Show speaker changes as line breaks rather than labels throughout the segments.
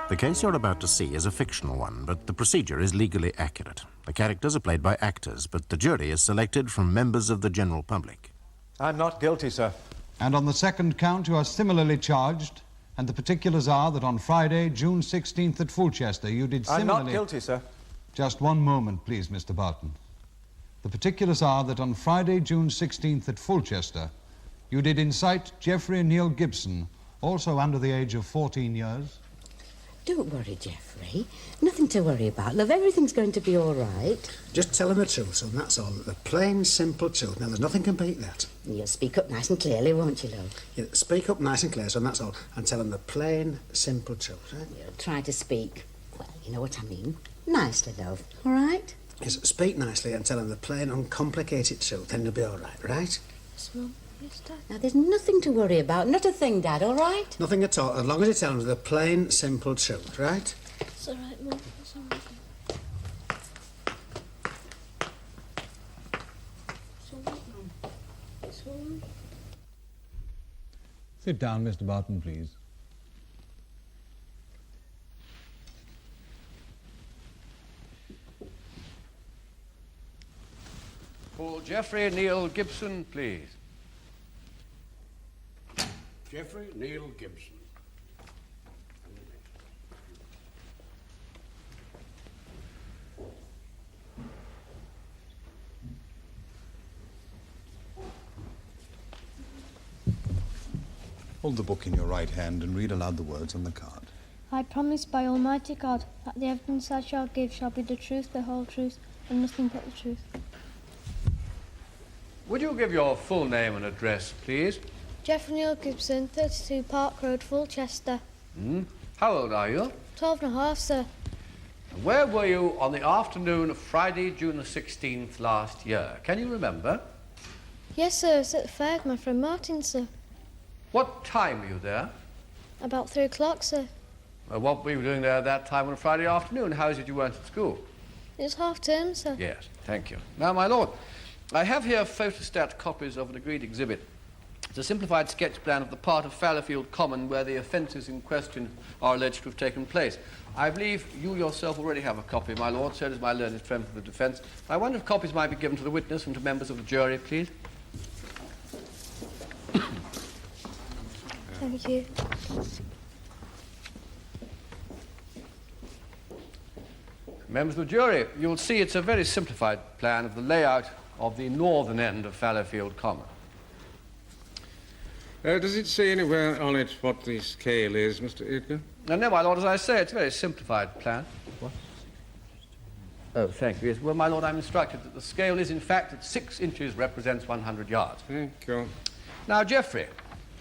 The case you're about to see is a fictional one, but the procedure is legally accurate. The characters are played by actors, but the jury is selected from members of the general public.
I'm not guilty, sir.
And on the second count, you are similarly charged, and the particulars are that on Friday, June 16th at Fulchester, you did similarly...
I'm not guilty, sir.
Just one moment, please, Mr. Barton. The particulars are that on Friday, June 16th at Fulchester, you did incite Geoffrey Neil Gibson, also under the age of 14 years.
Don't worry, Geoffrey. Nothing to worry about, love. Everything's going to be all right.
Just tell him the truth, son, that's all. The plain, simple truth. Now, there's nothing can beat that.
You'll speak up nice and clearly, won't you, love?
Yeah, speak up nice and clear, son, that's all. And tell him the plain, simple truth, right?
You'll try to speak, well, you know what I mean. Nicely, love. All right?
Yes, speak nicely and tell him the plain, uncomplicated truth, then you'll be all right, right?
Yes, Mum. Yes, Dad. Now, there's nothing to worry about. Not a thing, Dad, all right?
Nothing at all, as long as you tell him the plain, simple truth, right?
It's all right, Mum. It's all right. It's all right, Mum. It's all right.
Sit down, Mr. Barton, please.
Call Geoffrey Neil Gibson, please.
Geoffrey Neil Gibson.
Hold the book in your right hand and read aloud the words on the card.
I promise by Almighty God that the evidence I shall give shall be the truth, the whole truth, and nothing but the truth.
Would you give your full name and address, please?
Geoffrey Neil Gibson, 32 Park Road, Fulchester.
How old are you?
12 and a half, sir.
And where were you on the afternoon of Friday, June the 16th last year? Can you remember?
Yes, sir, it's at the fair with my friend Martin, sir.
What time were you there?
About 3 o'clock, sir.
What were you doing there at that time on a Friday afternoon? How is it you weren't at school?
It was half term, sir.
Yes, thank you. Now, my lord, I have here photostat copies of an agreed exhibit. It's a simplified sketch plan of the part of Fallowfield Common where the offences in question are alleged to have taken place. I believe you yourself already have a copy, my lord, so does my learned friend for the defence. I wonder if copies might be given to the witness and to members of the jury, please.
Thank you.
Members of the jury, you'll see it's a very simplified plan of the layout of the northern end of Fallowfield Common.
Does it say anywhere on it what the scale is, Mr. Edgar?
No, my lord, as I say, it's a very simplified plan. What? Oh, thank you. Yes. Well, my lord, I'm instructed that the scale is, in fact, that 6 inches represents 100 yards.
Thank you.
Now, Geoffrey,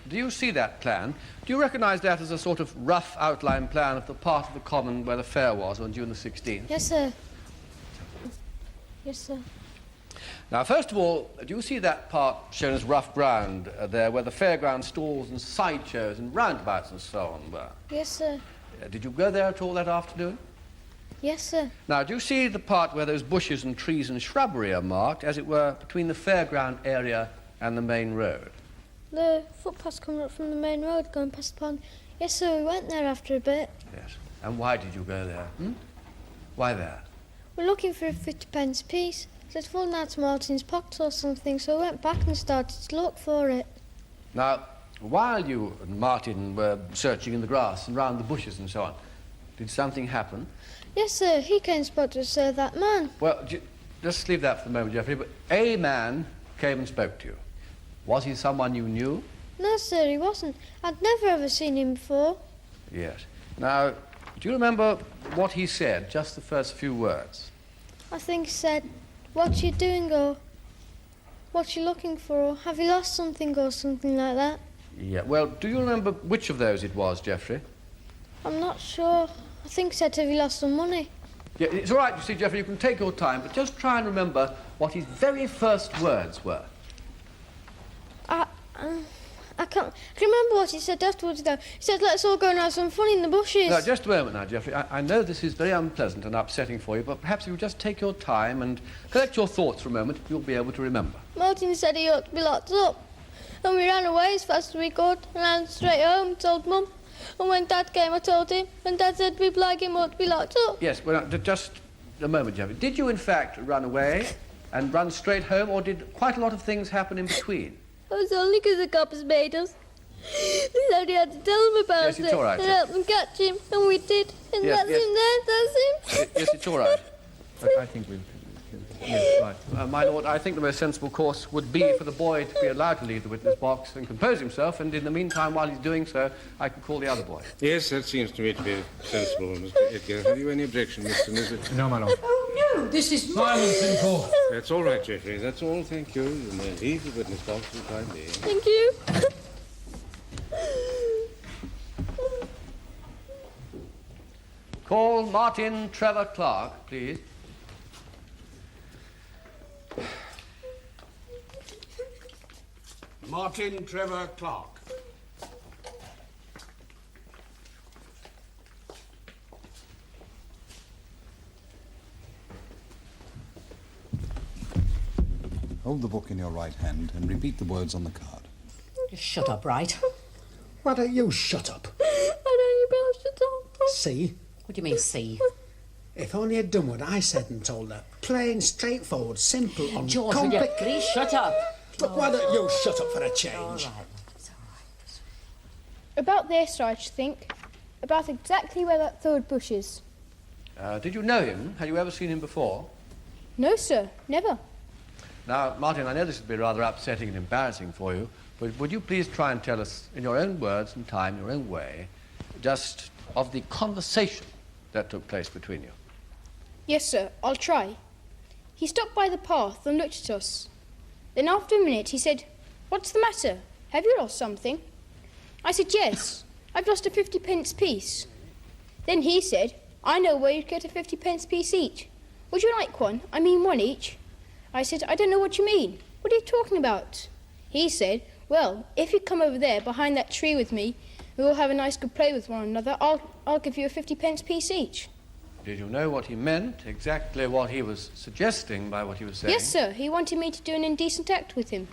do you see that plan? Do you recognise that as a sort of rough outline plan of the part of the common where the fair was on June the 16th?
Yes, sir. Yes, sir.
Now, first of all, do you see that part shown as rough ground there where the fairground stalls and sideshows and roundabouts and so on were?
Yes, sir.
Did you go there at all that afternoon?
Yes, sir.
Now, do you see the part where those bushes and trees and shrubbery are marked, as it were, between the fairground area and the main road?
The footpath's coming up from the main road, going past the pond. Yes, sir, we went there after a bit.
Yes. And why did you go there? Why there?
We're looking for a 50p piece. It fallen out of Martin's pocket or something, so we went back and started to look for it.
Now, while you and Martin were searching in the grass and round the bushes and so on, did something happen?
Yes, sir, he came and spoke to us, sir, that man.
Well, just leave that for the moment, Geoffrey, but a man came and spoke to you. Was he someone you knew?
No, sir, he wasn't. I'd never ever seen him before.
Yes. Now, do you remember what he said, just the first few words?
I think he said, "What you doing," or "What you looking for," or "Have you lost something," or something like that.
Yeah, well, do you remember which of those it was, Geoffrey?
I'm not sure. I think he said, "Have you lost some money?"
Yeah, it's all right, you see, Geoffrey, you can take your time, but just try and remember what his very first words were.
I can't remember what he said afterwards, though. He said, "Let's all go and have some fun in the bushes."
Now, just a moment now, Geoffrey. I know this is very unpleasant and upsetting for you, but perhaps if you just take your time and collect your thoughts for a moment, you'll be able to remember.
Martin said he ought to be locked up. And we ran away as fast as we could and ran straight home and told Mum. And when Dad came, I told him, and Dad said people like him ought to be locked up.
Yes, well, just a moment, Jeffrey. Did you, in fact, run away and run straight home, or did quite a lot of things happen in between?
It was only because the coppers made us. We only had to tell them about
Yes, it's
it
all right,
and
Jeff.
help them catch him, and we did. And
Yes,
that's
yes.
him there, that's him.
Yes, it's all right. But I think we've... Yes, right. My lord, I think the most sensible course would be for the boy to be allowed to leave the witness box and compose himself, and in the meantime, while he's doing so, I can call the other boy.
Yes, that seems to me to be sensible, Mr. Edgar. Have you any objection, Mr. Nizzard?
No, my lord.
Oh, no, this is...
Silence in court.
That's all right, Geoffrey. That's all, thank you. You may leave the witness box for the time being.
Thank you.
Call Martin Trevor Clark, please.
Martin Trevor Clark.
Hold the book in your right hand and repeat the words on the card.
Just shut up, right?
Why don't you shut up?
I don't even shut up.
See?
What do you mean, see?
If only had done what I said and told her. Plain, straightforward, simple,
George, will you please shut up?
But why don't you shut up for a change?
All right, it's all right.
About this, I should think. About exactly where that third bush is.
Did you know him? Had you ever seen him before?
No, sir, never.
Now, Martin, I know this would be rather upsetting and embarrassing for you, but would you please try and tell us, in your own words and time, your own way, just of the conversation that took place between you?
Yes, sir, I'll try. He stopped by the path and looked at us. Then after a minute he said, "What's the matter? Have you lost something?" I said, "Yes, I've lost a 50-pence piece." Then he said, "I know where you'd get a 50-pence piece each. Would you like one? I mean one each." I said, "I don't know what you mean. What are you talking about?" He said, "Well, if you come over there behind that tree with me, we will have a nice good play with one another. I'll give you a 50-pence piece each."
Did you know what he meant, exactly what he was suggesting by what he was saying?
Yes, sir. He wanted me to do an indecent act with him.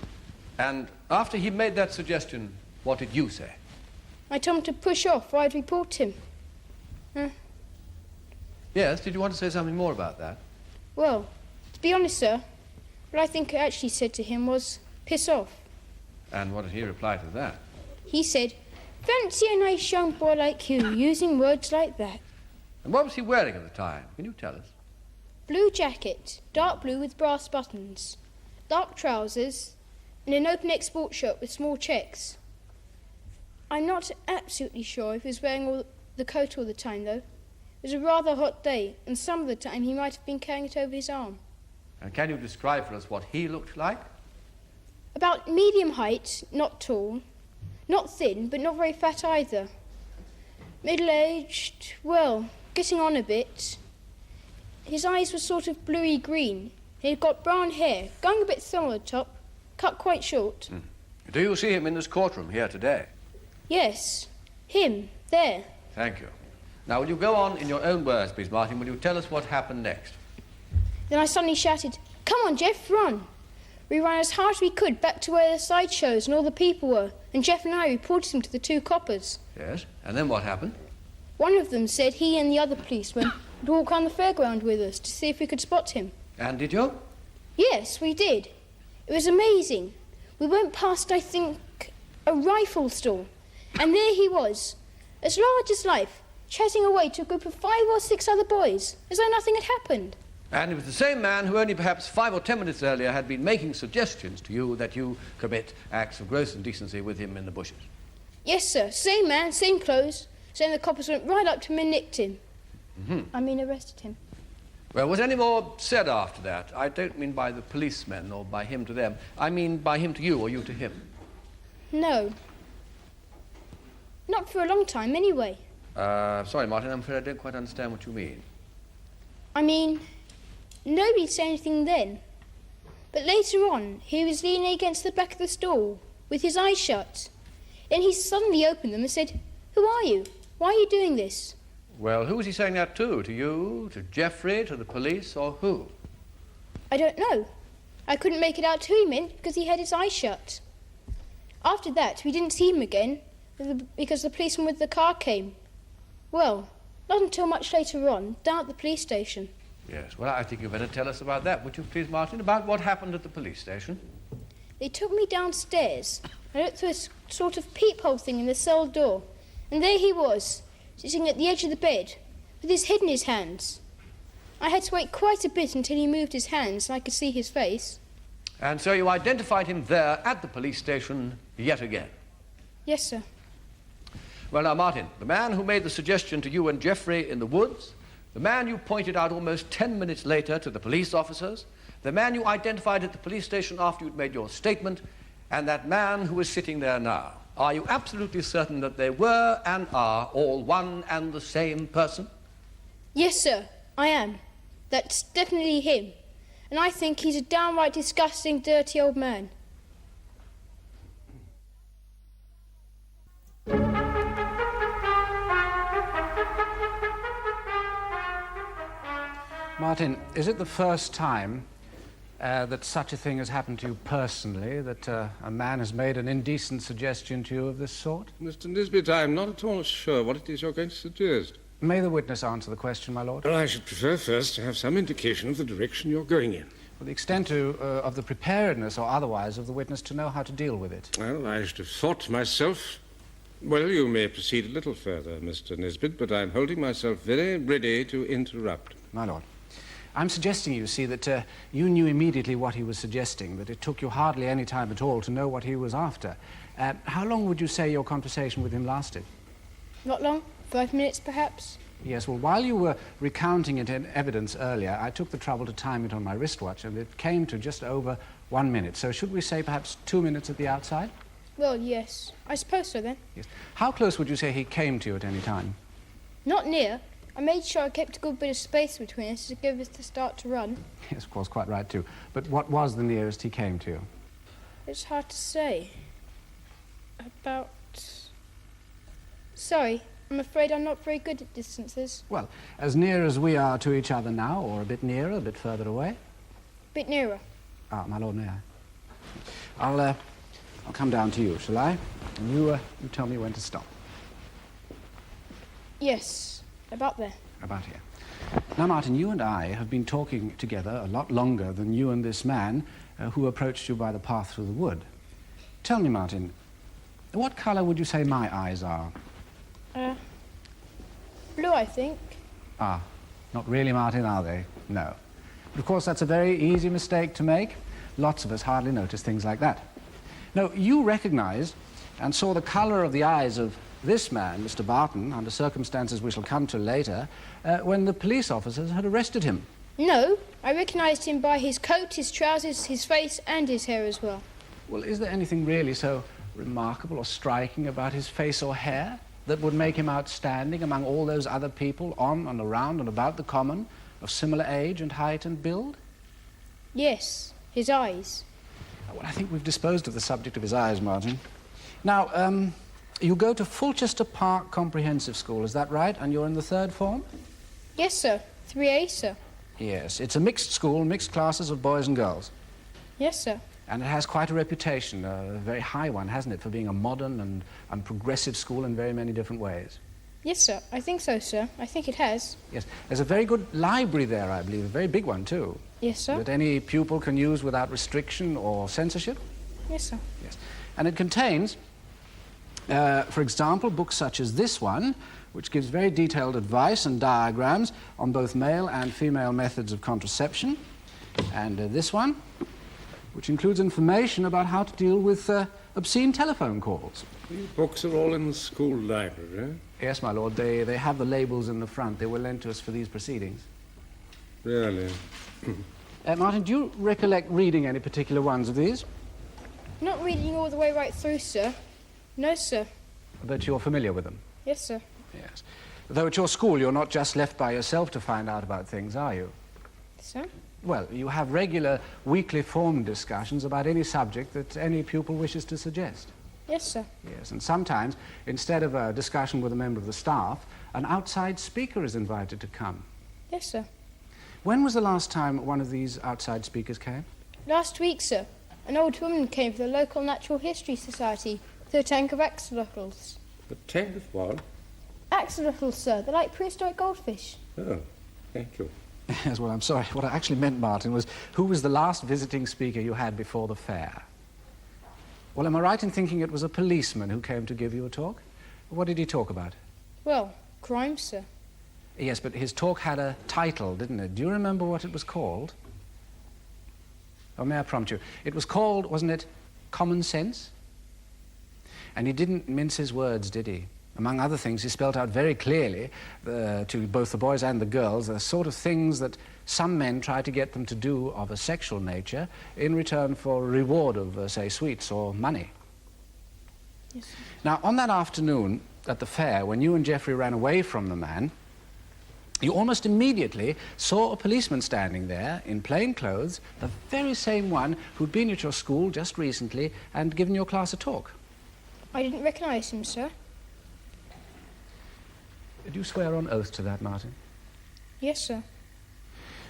And after he made that suggestion, what did you say?
I told him to push off or I'd report him.
Yes, did you want to say something more about that?
Well, to be honest, sir, what I think I actually said to him was, "Piss off."
And what did he reply to that?
He said, "Fancy a nice young boy like you using words like that."
And what was he wearing at the time? Can you tell us?
Blue jacket, dark blue with brass buttons, dark trousers, and an open-neck sports shirt with small checks. I'm not absolutely sure if he was wearing the coat all the time, though. It was a rather hot day, and some of the time he might have been carrying it over his arm.
And can you describe for us what he looked like?
About medium height, not tall, not thin, but not very fat either. Middle-aged, well, getting on a bit. His eyes were sort of bluey green. He'd got brown hair, going a bit thin on the top, cut quite short.
Do you see him in this courtroom here today?
Yes, him, there.
Thank you. Now, will you go on in your own words, please, Martin? Will you tell us what happened next?
Then I suddenly shouted, "Come on, Jeff, run!" We ran as hard as we could back to where the sideshows and all the people were, and Jeff and I reported him to the two coppers.
Yes, and then what happened?
One of them said he and the other policeman would walk on the fairground with us to see if we could spot him.
And did you?
Yes, we did. It was amazing. We went past, I think, a rifle stall, and there he was, as large as life, chatting away to a group of 5 or 6 other boys, as though nothing had happened.
And it was the same man who only perhaps 5 or 10 minutes earlier had been making suggestions to you that you commit acts of gross indecency with him in the bushes.
Yes, sir. Same man, same clothes. So then the coppers went right up to him and nicked him. Arrested him.
Well, was any more said after that? I don't mean by the policemen or by him to them. I mean by him to you or you to him.
No. Not for a long time, anyway.
Sorry, Martin, I'm afraid I don't quite understand what you mean.
I mean, nobody said anything then. But later on, he was leaning against the back of the stall, with his eyes shut. Then he suddenly opened them and said, "Who are you? Why are you doing this?"
Well, who was he saying that to? To you, to Geoffrey, to the police, or who?
I don't know. I couldn't make it out who he meant because he had his eyes shut. After that, we didn't see him again, because the policeman with the car came. Well, not until much later on, down at the police station.
Yes, well, I think you'd better tell us about that, would you please, Martin, about what happened at the police station?
They took me downstairs. I looked through a sort of peephole thing in the cell door, and there he was, sitting at the edge of the bed, with his head in his hands. I had to wait quite a bit until he moved his hands and I could see his face.
And so you identified him there at the police station yet again?
Yes, sir.
Well, now, Martin, the man who made the suggestion to you and Geoffrey in the woods, the man you pointed out almost 10 minutes later to the police officers, the man you identified at the police station after you'd made your statement, and that man who is sitting there now. Are you absolutely certain that they were and are all one and the same person?
Yes, sir, I am. That's definitely him. And I think he's a downright disgusting, dirty old man.
Martin, is it the first time that such a thing has happened to you personally, that a man has made an indecent suggestion to you of this sort?
Mr. Nisbet, I'm not at all sure what it is you're going to suggest.
May the witness answer the question, my lord?
Well, I should prefer first to have some indication of the direction you're going in.
Well, the extent of the preparedness or otherwise of the witness to know how to deal with it.
Well, I should have thought myself... Well, you may proceed a little further, Mr. Nisbet, but I'm holding myself very ready to interrupt.
My lord, I'm suggesting, you see, that you knew immediately what he was suggesting, that it took you hardly any time at all to know what he was after. How long would you say your conversation with him lasted?
Not long. 5 minutes, perhaps.
Yes, well, while you were recounting it in evidence earlier, I took the trouble to time it on my wristwatch, and it came to just over 1 minute. So should we say perhaps 2 minutes at the outside?
Well, yes. I suppose so, then.
Yes. How close would you say he came to you at any time?
Not near. I made sure I kept a good bit of space between us to give us the start to run.
Yes, of course, quite right, too. But what was the nearest he came to you?
It's hard to say. About... Sorry, I'm afraid I'm not very good at distances.
Well, as near as we are to each other now, or a bit nearer, a bit further away?
Bit nearer.
Ah, my lord, may I? I'll come down to you, shall I? And you tell me when to stop.
Yes, about there.
About here. Now, Martin, you and I have been talking together a lot longer than you and this man who approached you by the path through the wood. Tell me, Martin, what colour would you say my eyes are?
Blue, I think.
Ah, not really, Martin, are they? No. But of course, that's a very easy mistake to make. Lots of us hardly notice things like that. No, you recognised and saw the colour of the eyes of this man, Mr. Barton, under circumstances we shall come to later, when the police officers had arrested him.
No, I recognised him by his coat, his trousers, his face, and his hair as well.
Well, is there anything really so remarkable or striking about his face or hair that would make him outstanding among all those other people on and around and about the common of similar age and height and build?
Yes, his eyes.
Well, I think we've disposed of the subject of his eyes, Martin. Now, you go to Fulchester Park Comprehensive School, is that right? And you're in the third form?
Yes, sir. 3A, sir.
Yes, it's a mixed school, mixed classes of boys and girls.
Yes, sir.
And it has quite a reputation, a very high one, hasn't it, for being a modern and progressive school in very many different ways.
Yes, sir. I think so, sir. I think it has.
Yes. There's a very good library there, I believe, a very big one, too.
Yes, sir.
That any pupil can use without restriction or censorship.
Yes, sir.
Yes. And it contains, for example, books such as this one, which gives very detailed advice and diagrams on both male and female methods of contraception. And this one, which includes information about how to deal with obscene telephone calls.
These books are all in the school library, eh?
Yes, my lord. They have the labels in the front. They were lent to us for these proceedings.
Really?
Martin, do you recollect reading any particular ones of these?
Not reading all the way right through, sir. No, sir.
But you're familiar with them?
Yes, sir.
Yes. Though at your school you're not just left by yourself to find out about things, are you?
Sir?
Well, you have regular weekly formed discussions about any subject that any pupil wishes to suggest.
Yes, sir.
Yes, and sometimes, instead of a discussion with a member of the staff, an outside speaker is invited to come.
Yes, sir.
When was the last time one of these outside speakers came?
Last week, sir. An old woman came from the local Natural History Society with a tank of axolotls.
A tank of what?
Axolotls, sir. They're like prehistoric goldfish.
Oh, thank you.
Yes, well, I'm sorry. What I actually meant, Martin, was who was the last visiting speaker you had before the fair? Well, am I right in thinking it was a policeman who came to give you a talk? What did he talk about?
Well, crime, sir.
Yes, but his talk had a title, didn't it? Do you remember what it was called? Oh, may I prompt you? It was called, wasn't it, Common Sense? And he didn't mince his words, did he? Among other things, he spelt out very clearly to both the boys and the girls the sort of things that some men try to get them to do of a sexual nature in return for a reward of, say, sweets or money.
Yes, sir.
Now, on that afternoon at the fair, when you and Geoffrey ran away from the man, you almost immediately saw a policeman standing there in plain clothes, the very same one who'd been at your school just recently and given your class a talk.
I didn't recognise him, sir.
Do you swear on oath to that, Martin?
Yes, sir.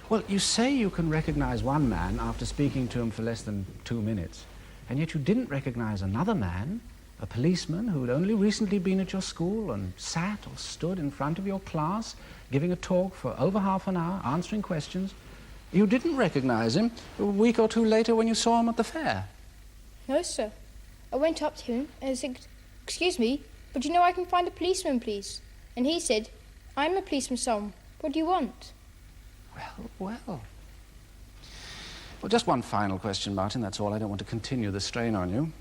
Well, you say you can recognise one man after speaking to him for less than 2 minutes, and yet you didn't recognise another man, a policeman who'd only recently been at your school and sat or stood in front of your class, giving a talk for over half an hour, answering questions. You didn't recognise him a week or two later when you saw him at the fair.
No, sir. I went up to him and said, "Excuse me, but you know I can find a policeman, please?" And he said, "I'm a policeman, son. What do you want?"
Well, just one final question, Martin, that's all. I don't want to continue the strain on you.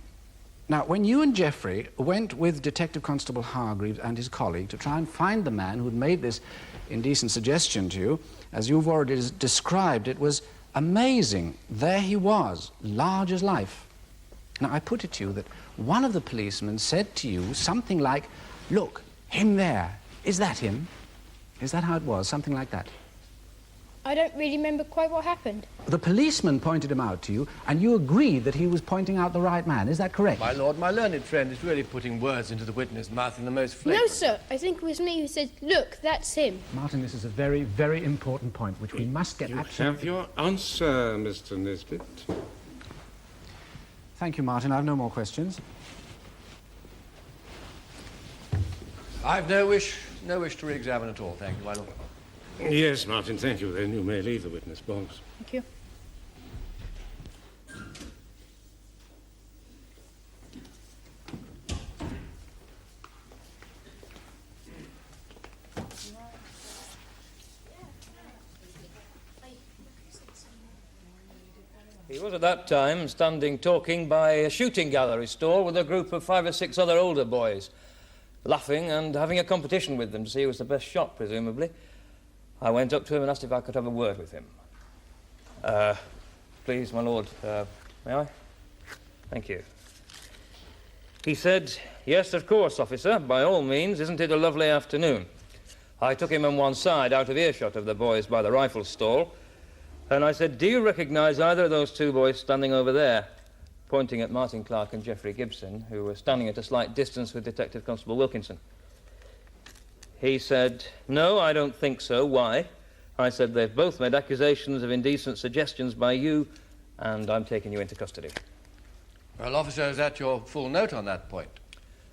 Now, when you and Geoffrey went with Detective Constable Hargreaves and his colleague to try and find the man who'd made this indecent suggestion to you, as you've already described, it was amazing. There he was, large as life. Now, I put it to you that one of the policemen said to you something like, "Look, him there. Is that him?" Is that how it was? Something like that?
I don't really remember quite what happened.
The policeman pointed him out to you, and you agreed that he was pointing out the right man. Is that correct?
My lord, my learned friend is really putting words into the witness' mouth in the most flagrant...
No, sir. I think it was me who said, "Look, that's him."
Martin, this is a very, very important point, which we must get absolutely...
Have your answer, Mr. Nisbet.
Thank you, Martin. I have no more questions.
I've no wish to re-examine at all, thank you, my lord.
Yes, Martin, thank you. Then you may leave the witness box.
Thank you.
He was at that time standing talking by a shooting gallery stall with a group of 5 or 6 other older boys, laughing and having a competition with them to see who was the best shot, presumably. I went up to him and asked if I could have a word with him. Please, my lord, may I? Thank you. He said, "Yes, of course, officer, by all means, isn't it a lovely afternoon?" I took him on one side, out of earshot of the boys by the rifle stall, and I said, "Do you recognise either of those 2 boys standing over there?" Pointing at Martin Clark and Geoffrey Gibson, who were standing at a slight distance with Detective Constable Wilkinson. He said, "No, I don't think so. Why?" I said, "They've both made accusations of indecent suggestions by you, and I'm taking you into custody."
Well, officer, is that your full note on that point?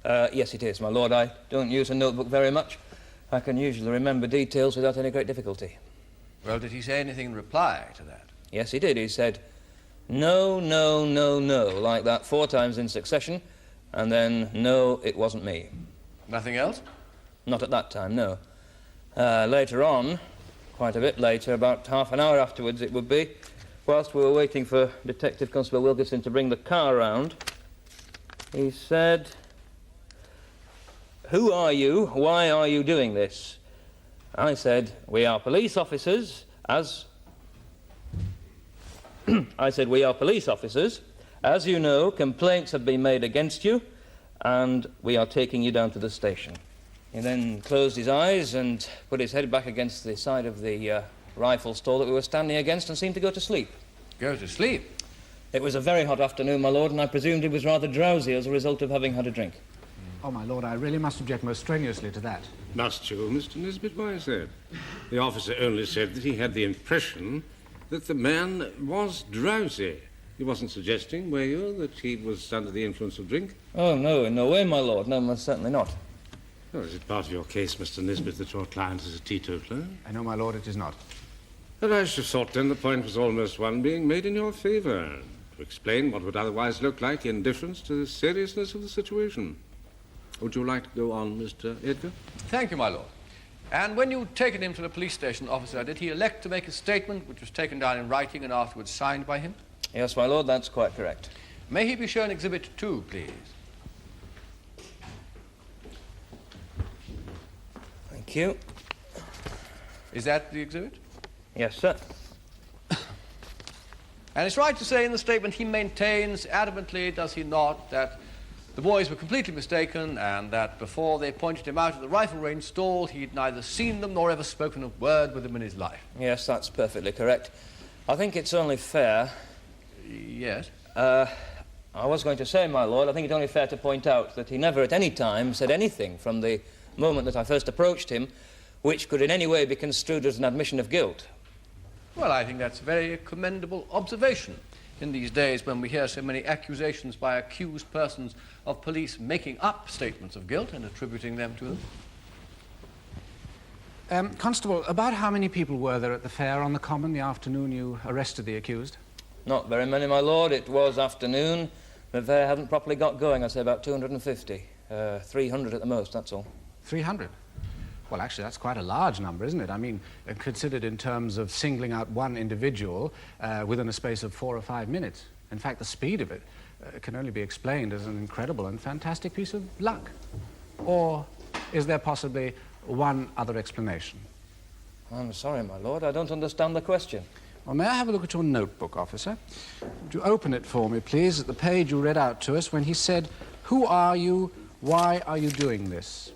Yes, it is, my lord. I don't use a notebook very much. I can usually remember details without any great difficulty.
Well, did he say anything in reply to that?
Yes, he did. He said, "No, no, no, no," like that 4 times in succession, and then, "No, it wasn't me."
Nothing else?
Not at that time, no. Later on, quite a bit later, about half an hour afterwards it would be, whilst we were waiting for Detective Constable Wilkinson to bring the car round, he said, "Who are you? Why are you doing this?" I said, "We are police officers, as..." I said, "We are police officers. As you know, complaints have been made against you, and we are taking you down to the station." He then closed his eyes and put his head back against the side of the rifle stall that we were standing against and seemed to go to sleep.
Go to sleep?
It was a very hot afternoon, my lord, and I presumed he was rather drowsy as a result of having had a drink.
Oh, my lord, I really must object most strenuously to that.
Must you, Mr. Nisbet? Why is that? The officer only said that he had the impression that the man was drowsy. You wasn't suggesting, were you, that he was under the influence of drink?
Oh, no, in no way, my lord. No, most certainly not.
Oh, is it part of your case, Mr. Nisbet, that your client is a teetotaler?
No, my lord, it is not.
Well, I should have thought then the point was almost one being made in your favour, to explain what would otherwise look like indifference to the seriousness of the situation. Would you like to go on, Mr. Edgar?
Thank you, my lord. And when you'd taken him to the police station, officer, did he elect to make a statement which was taken down in writing and afterwards signed by him?
Yes, my lord, that's quite correct.
May he be shown Exhibit 2, please?
Thank you.
Is that the exhibit?
Yes, sir.
And it's right to say in the statement he maintains adamantly, does he not, that the boys were completely mistaken and that before they pointed him out at the rifle range stall, he'd neither seen them nor ever spoken a word with them in his life.
Yes, that's perfectly correct. I think it's only fair...
Yes?
I was going to say, my lord, I think it's only fair to point out that he never at any time said anything from the moment that I first approached him which could in any way be construed as an admission of guilt.
Well, I think that's a very commendable observation in these days when we hear so many accusations by accused persons of police making up statements of guilt and attributing them to them.
Constable, about how many people were there at the fair on the common the afternoon you arrested the accused?
Not very many, my lord. It was afternoon. The fair hadn't properly got going. I'd say about 250. 300 at the most, that's all.
300? Well, actually, that's quite a large number, isn't it? I mean, considered in terms of singling out one individual within a space of 4 or 5 minutes. In fact, the speed of it can only be explained as an incredible and fantastic piece of luck. Or is there possibly one other explanation?
I'm sorry, my lord. I don't understand the question.
Well, may I have a look at your notebook, officer? Would you open it for me, please, at the page you read out to us when he said, "Who are you? Why are you doing this?"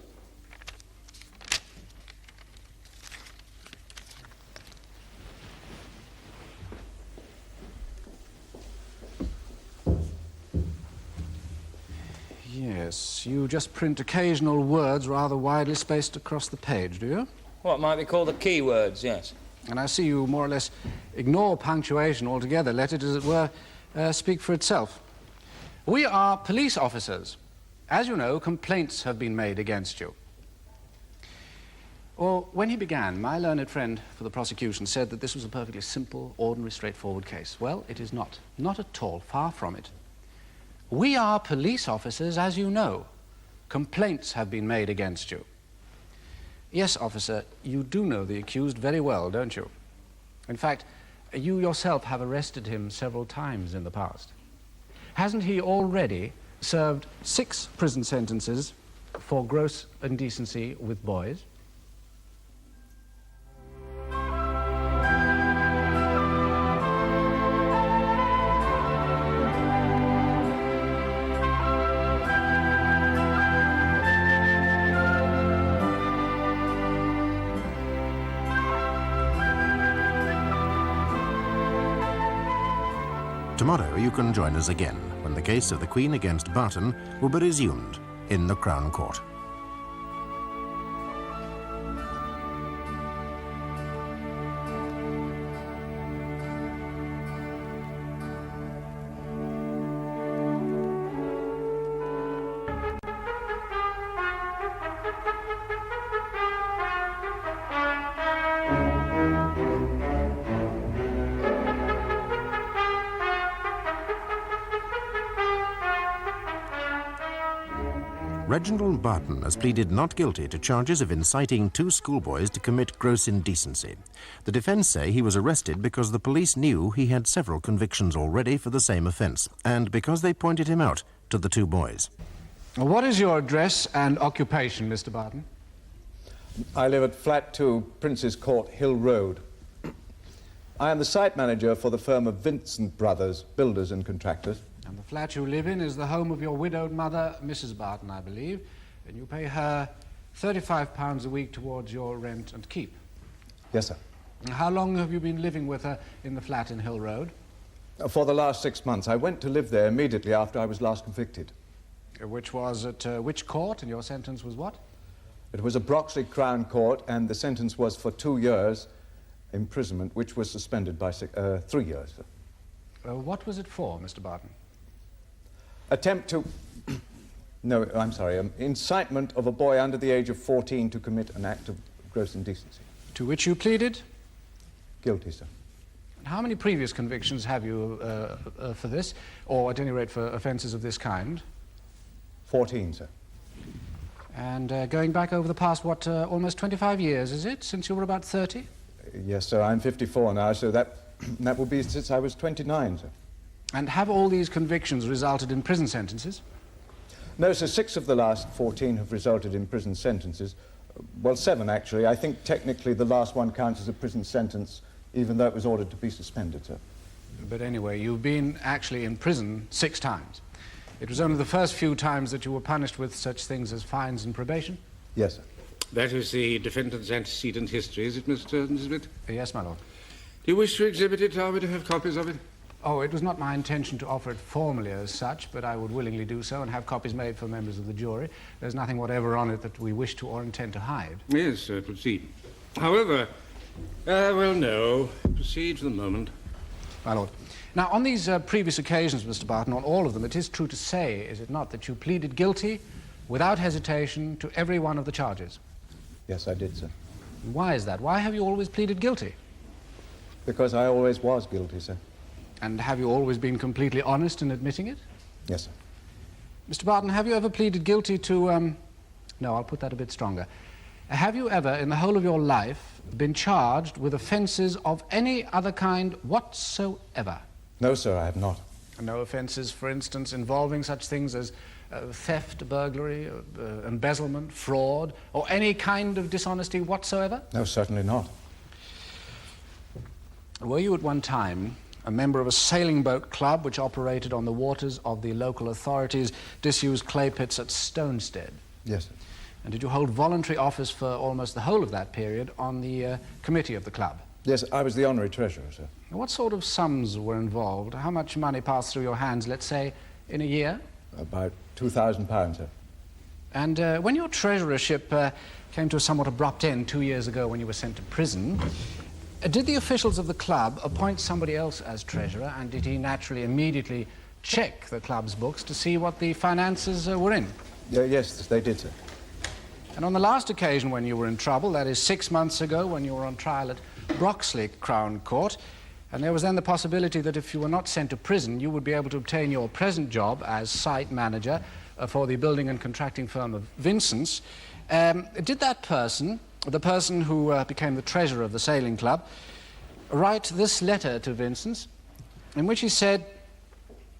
Yes, you just print occasional words rather widely spaced across the page, do you?
What might be called the key words, yes.
And I see you more or less ignore punctuation altogether, let it, as it were, speak for itself. We are police officers. As you know, complaints have been made against you. Well, when he began, my learned friend for the prosecution said that this was a perfectly simple, ordinary, straightforward case. Well, it is not. Not at all. Far from it. We are police officers, as you know. Complaints have been made against you. Yes, officer, you do know the accused very well, don't you? In fact, you yourself have arrested him several times in the past. Hasn't he already served 6 prison sentences for gross indecency with boys?
Tomorrow you can join us again when the case of the Queen against Barton will be resumed in the Crown Court. Reginald Barton has pleaded not guilty to charges of inciting 2 schoolboys to commit gross indecency. The defence say he was arrested because the police knew he had several convictions already for the same offence, and because they pointed him out to the 2 boys.
What is your address and occupation, Mr. Barton?
I live at Flat 2, Prince's Court, Hill Road. I am the site manager for the firm of Vincent Brothers, builders and contractors.
And the flat you live in is the home of your widowed mother, Mrs. Barton, I believe, and you pay her £35 a week towards your rent and keep.
Yes, sir.
And how long have you been living with her in the flat in Hill Road?
For the last 6 months. I went to live there immediately after I was last convicted.
Which was at which court, and your sentence was what?
It was a Broxley Crown Court, and the sentence was for 2 years imprisonment, which was suspended by 3 years.
What was it for, Mr. Barton?
Attempt to No, I'm sorry. Incitement of a boy under the age of 14 to commit an act of gross indecency.
To which you pleaded?
Guilty, sir.
And how many previous convictions have you for this, or at any rate for offences of this kind?
14, sir.
And going back over the past, what, almost 25 years, is it, since you were about 30?
Yes, sir. I'm 54 now, so that will be since I was 29, sir.
And have all these convictions resulted in prison sentences?
No, sir. 6 of the last 14 have resulted in prison sentences. Well, 7, actually. I think technically the last one counts as a prison sentence, even though it was ordered to be suspended, sir.
But anyway, you've been actually in prison 6 times. It was only the first few times that you were punished with such things as fines and probation?
Yes, sir.
That is the defendant's antecedent history, is it, Mr. Nisbet?
Yes, my lord.
Do you wish to exhibit it? Are we to have copies of it?
Oh, it was not my intention to offer it formally as such, but I would willingly do so and have copies made for members of the jury. There's nothing whatever on it that we wish to or intend to hide.
Yes, proceed. However, well, no. Proceed for the moment.
My lord. Now, on these previous occasions, Mr. Barton, on all of them, it is true to say, is it not, that you pleaded guilty without hesitation to every one of the charges?
Yes, I did, sir.
And why is that? Why have you always pleaded guilty?
Because I always was guilty, sir.
And have you always been completely honest in admitting it?
Yes, sir.
Mr. Barton, have you ever pleaded guilty to, no, I'll put that a bit stronger. Have you ever, in the whole of your life, been charged with offences of any other kind whatsoever?
No, sir, I have not.
No offences, for instance, involving such things as theft, burglary, embezzlement, fraud, or any kind of dishonesty whatsoever?
No, certainly not.
Were you at one time a member of a sailing boat club which operated on the waters of the local authorities' disused clay pits at Stonestead?
Yes, sir.
And did you hold voluntary office for almost the whole of that period on the committee of the club?
Yes, I was the honorary treasurer, sir.
What sort of sums were involved? How much money passed through your hands, let's say, in a year?
About £2,000, sir.
And when your treasurership came to a somewhat abrupt end 2 years ago when you were sent to prison, did the officials of the club appoint somebody else as treasurer, and did he naturally immediately check the club's books to see what the finances were in?
Yes, they did, sir.
And on the last occasion when you were in trouble, that is 6 months ago when you were on trial at Broxley Crown Court, and there was then the possibility that if you were not sent to prison, you would be able to obtain your present job as site manager for the building and contracting firm of Vincent's. Did that person, the person who became the treasurer of the sailing club, write this letter to Vincent's in which he said,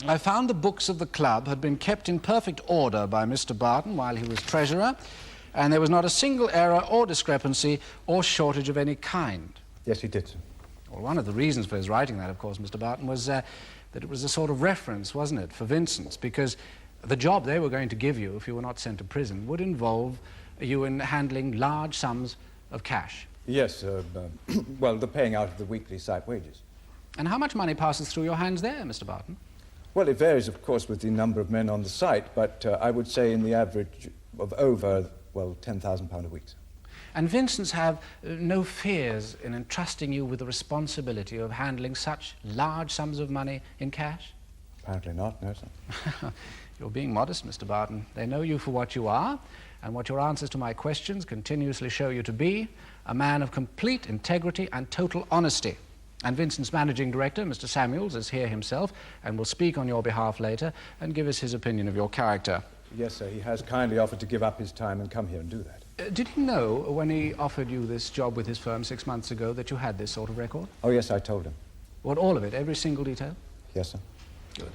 "I found the books of the club had been kept in perfect order by Mr. Barton while he was treasurer, and there was not a single error or discrepancy or shortage of any kind"?
Yes, he did, sir.
Well, one of the reasons for his writing that, of course, Mr. Barton, was that it was a sort of reference, wasn't it, for Vincent's, because the job they were going to give you if you were not sent to prison would involve you in handling large sums of cash.
Yes, well, the paying out of the weekly site wages.
And how much money passes through your hands there, Mr. Barton?
Well, it varies, of course, with the number of men on the site, but I would say in the average of over, well, £10,000 a week, sir.
And Vincent's have no fears in entrusting you with the responsibility of handling such large sums of money in cash?
Apparently not, no, sir.
You're being modest, Mr. Barton. They know you for what you are, and what your answers to my questions continuously show you to be, a man of complete integrity and total honesty. And Vincent's managing director, Mr. Samuels, is here himself and will speak on your behalf later and give us his opinion of your character.
Yes, sir, he has kindly offered to give up his time and come here and do that.
Did he know when he offered you this job with his firm 6 months ago that you had this sort of record?
Oh, yes, I told him.
What, all of it, every single detail?
Yes, sir.
Good.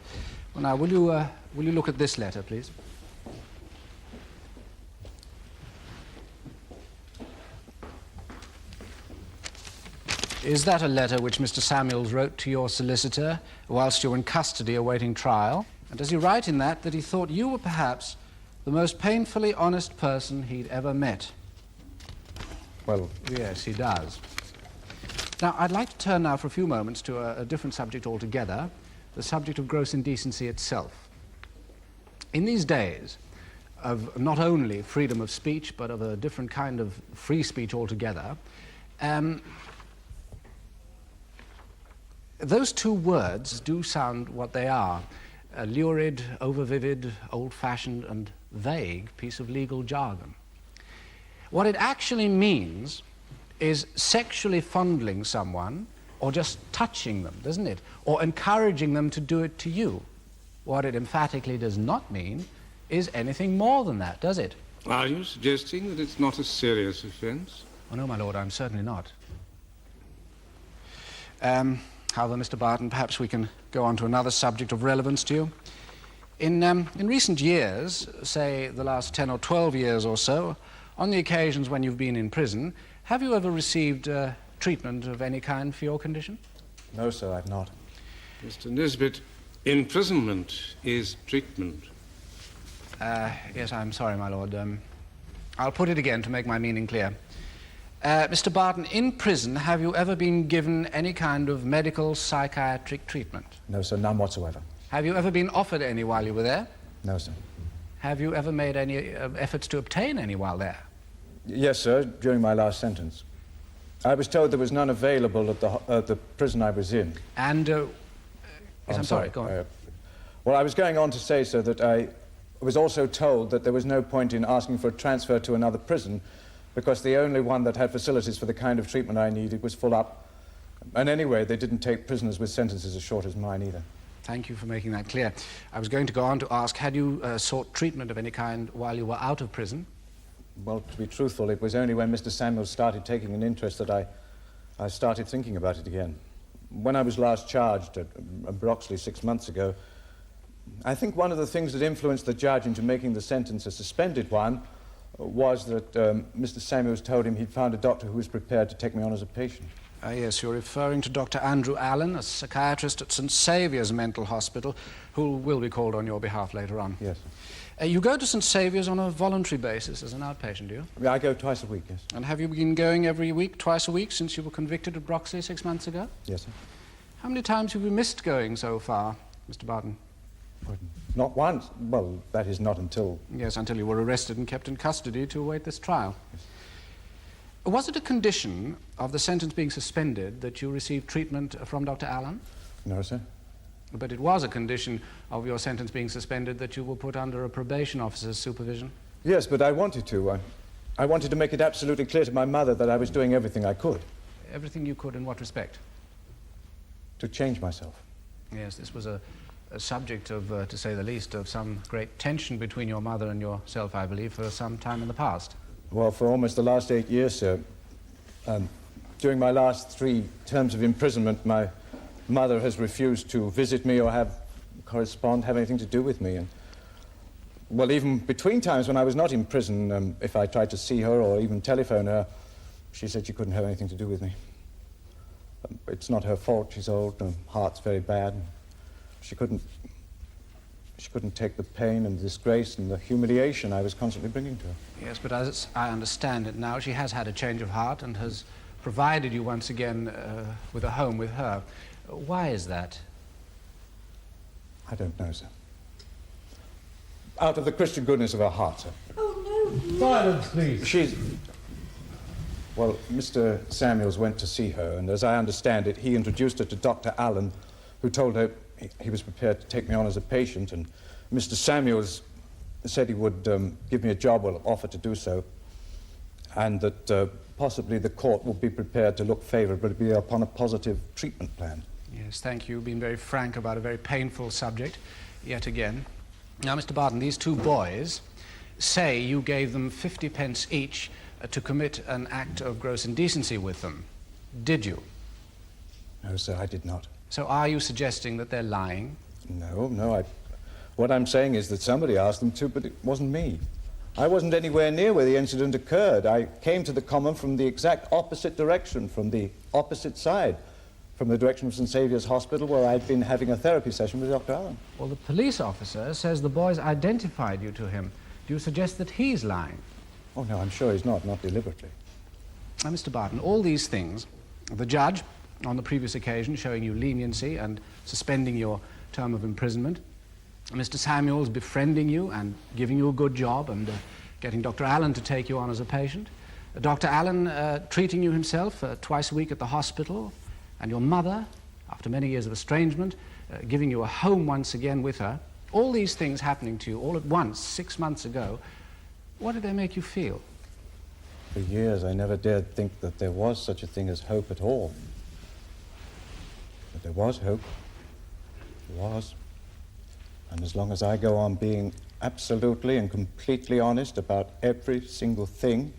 Well, now, will you look at this letter, please? Is that a letter which Mr. Samuels wrote to your solicitor whilst you were in custody awaiting trial? And does he write in that he thought you were perhaps the most painfully honest person he'd ever met?
Well...
Yes, he does. Now, I'd like to turn now for a few moments to a different subject altogether, the subject of gross indecency itself. In these days of not only freedom of speech, but of a different kind of free speech altogether, those two words do sound what they are: lurid, overvivid, old-fashioned, and vague piece of legal jargon. What it actually means is sexually fondling someone or just touching them, doesn't it? Or encouraging them to do it to you. What it emphatically does not mean is anything more than that, does it?
Are you suggesting that it's not a serious offence?
Oh, no, my lord, I'm certainly not. However, Mr. Barton, perhaps we can go on to another subject of relevance to you. In recent years, say the last 10 or 12 years or so, on the occasions when you've been in prison, have you ever received treatment of any kind for your condition?
No, sir, I've not.
Mr. Nisbet, imprisonment is treatment.
Yes, I'm sorry, my lord. I'll put it again to make my meaning clear. Mr. Barton, in prison, have you ever been given any kind of medical psychiatric treatment?
No, sir, none whatsoever.
Have you ever been offered any while you were there?
No, sir.
Have you ever made any efforts to obtain any while there?
Yes, sir, during my last sentence. I was told there was none available at the prison I was in.
And, yes, I'm sorry, go on.
Well, I was going on to say, sir, that I was also told that there was no point in asking for a transfer to another prison because the only one that had facilities for the kind of treatment I needed was full up. And anyway, they didn't take prisoners with sentences as short as mine either.
Thank you for making that clear. I was going to go on to ask, had you sought treatment of any kind while you were out of prison?
Well, to be truthful, it was only when Mr. Samuels started taking an interest that I started thinking about it again. When I was last charged at Broxley 6 months ago, I think one of the things that influenced the judge into making the sentence a suspended one was that Mr. Samuels told him he'd found a doctor who was prepared to take me on as a patient.
Yes, you're referring to Dr. Andrew Allen, a psychiatrist at St. Saviour's Mental Hospital, who will be called on your behalf later on.
Yes.
You go to St. Saviour's on a voluntary basis as an outpatient, do you?
Yeah, I go twice a week, yes.
And have you been going every week, twice a week, since you were convicted at Broxley 6 months ago?
Yes, sir.
How many times have you missed going so far, Mr. Barton?
Well, not once. Well, that is not until...
Yes, until you were arrested and kept in custody to await this trial. Yes. Was it a condition of the sentence being suspended that you received treatment from Dr. Allen?
No, sir.
But it was a condition of your sentence being suspended that you were put under a probation officer's supervision?
Yes, but I wanted to. I wanted to make it absolutely clear to my mother that I was doing everything I could.
Everything you could in what respect?
To change myself.
Yes, this was a subject of, to say the least, of some great tension between your mother and yourself, I believe, for some time in the past.
Well, for almost the last 8 years, sir. During my last 3 terms of imprisonment, my mother has refused to visit me or have anything to do with me. And, well, even between times when I was not in prison, if I tried to see her or even telephone her, she said she couldn't have anything to do with me. It's not her fault. She's old, her heart's very bad. She couldn't take the pain and the disgrace and the humiliation I was constantly bringing to her.
Yes, but as I understand it now, she has had a change of heart and has provided you once again with a home with her. Why is that?
I don't know, sir. Out of the Christian goodness of her heart, sir.
Oh, no.
Silence, please.
Well, Mr. Samuels went to see her, and as I understand it, he introduced her to Dr. Allen, who told her he was prepared to take me on as a patient, and Mr. Samuels said he would give me a job or offer to do so, and that possibly the court would be prepared to look favourably upon a positive treatment plan.
Yes, thank you. You've been very frank about a very painful subject, yet again. Now, Mr. Barton, these 2 boys say you gave them 50 pence each to commit an act of gross indecency with them. Did you?
No, sir, I did not.
So are you suggesting that they're lying?
No, what I'm saying is that somebody asked them to, but it wasn't me. I wasn't anywhere near where the incident occurred. I came to the common from the exact opposite direction, from the opposite side, from the direction of St. Saviour's Hospital, where I'd been having a therapy session with Dr. Allen.
Well, the police officer says the boys identified you to him. Do you suggest that he's lying?
Oh, no, I'm sure he's not deliberately.
Now, Mr. Barton, all these things, the judge, on the previous occasion, showing you leniency and suspending your term of imprisonment, Mr. Samuels befriending you and giving you a good job and getting Dr. Allen to take you on as a patient, Dr. Allen treating you himself twice a week at the hospital, and your mother, after many years of estrangement, giving you a home once again with her. All these things happening to you all at once 6 months ago, what did they make you feel?
For years, I never dared think that there was such a thing as hope at all. But there was hope. There was. And as long as I go on being absolutely and completely honest about every single thing,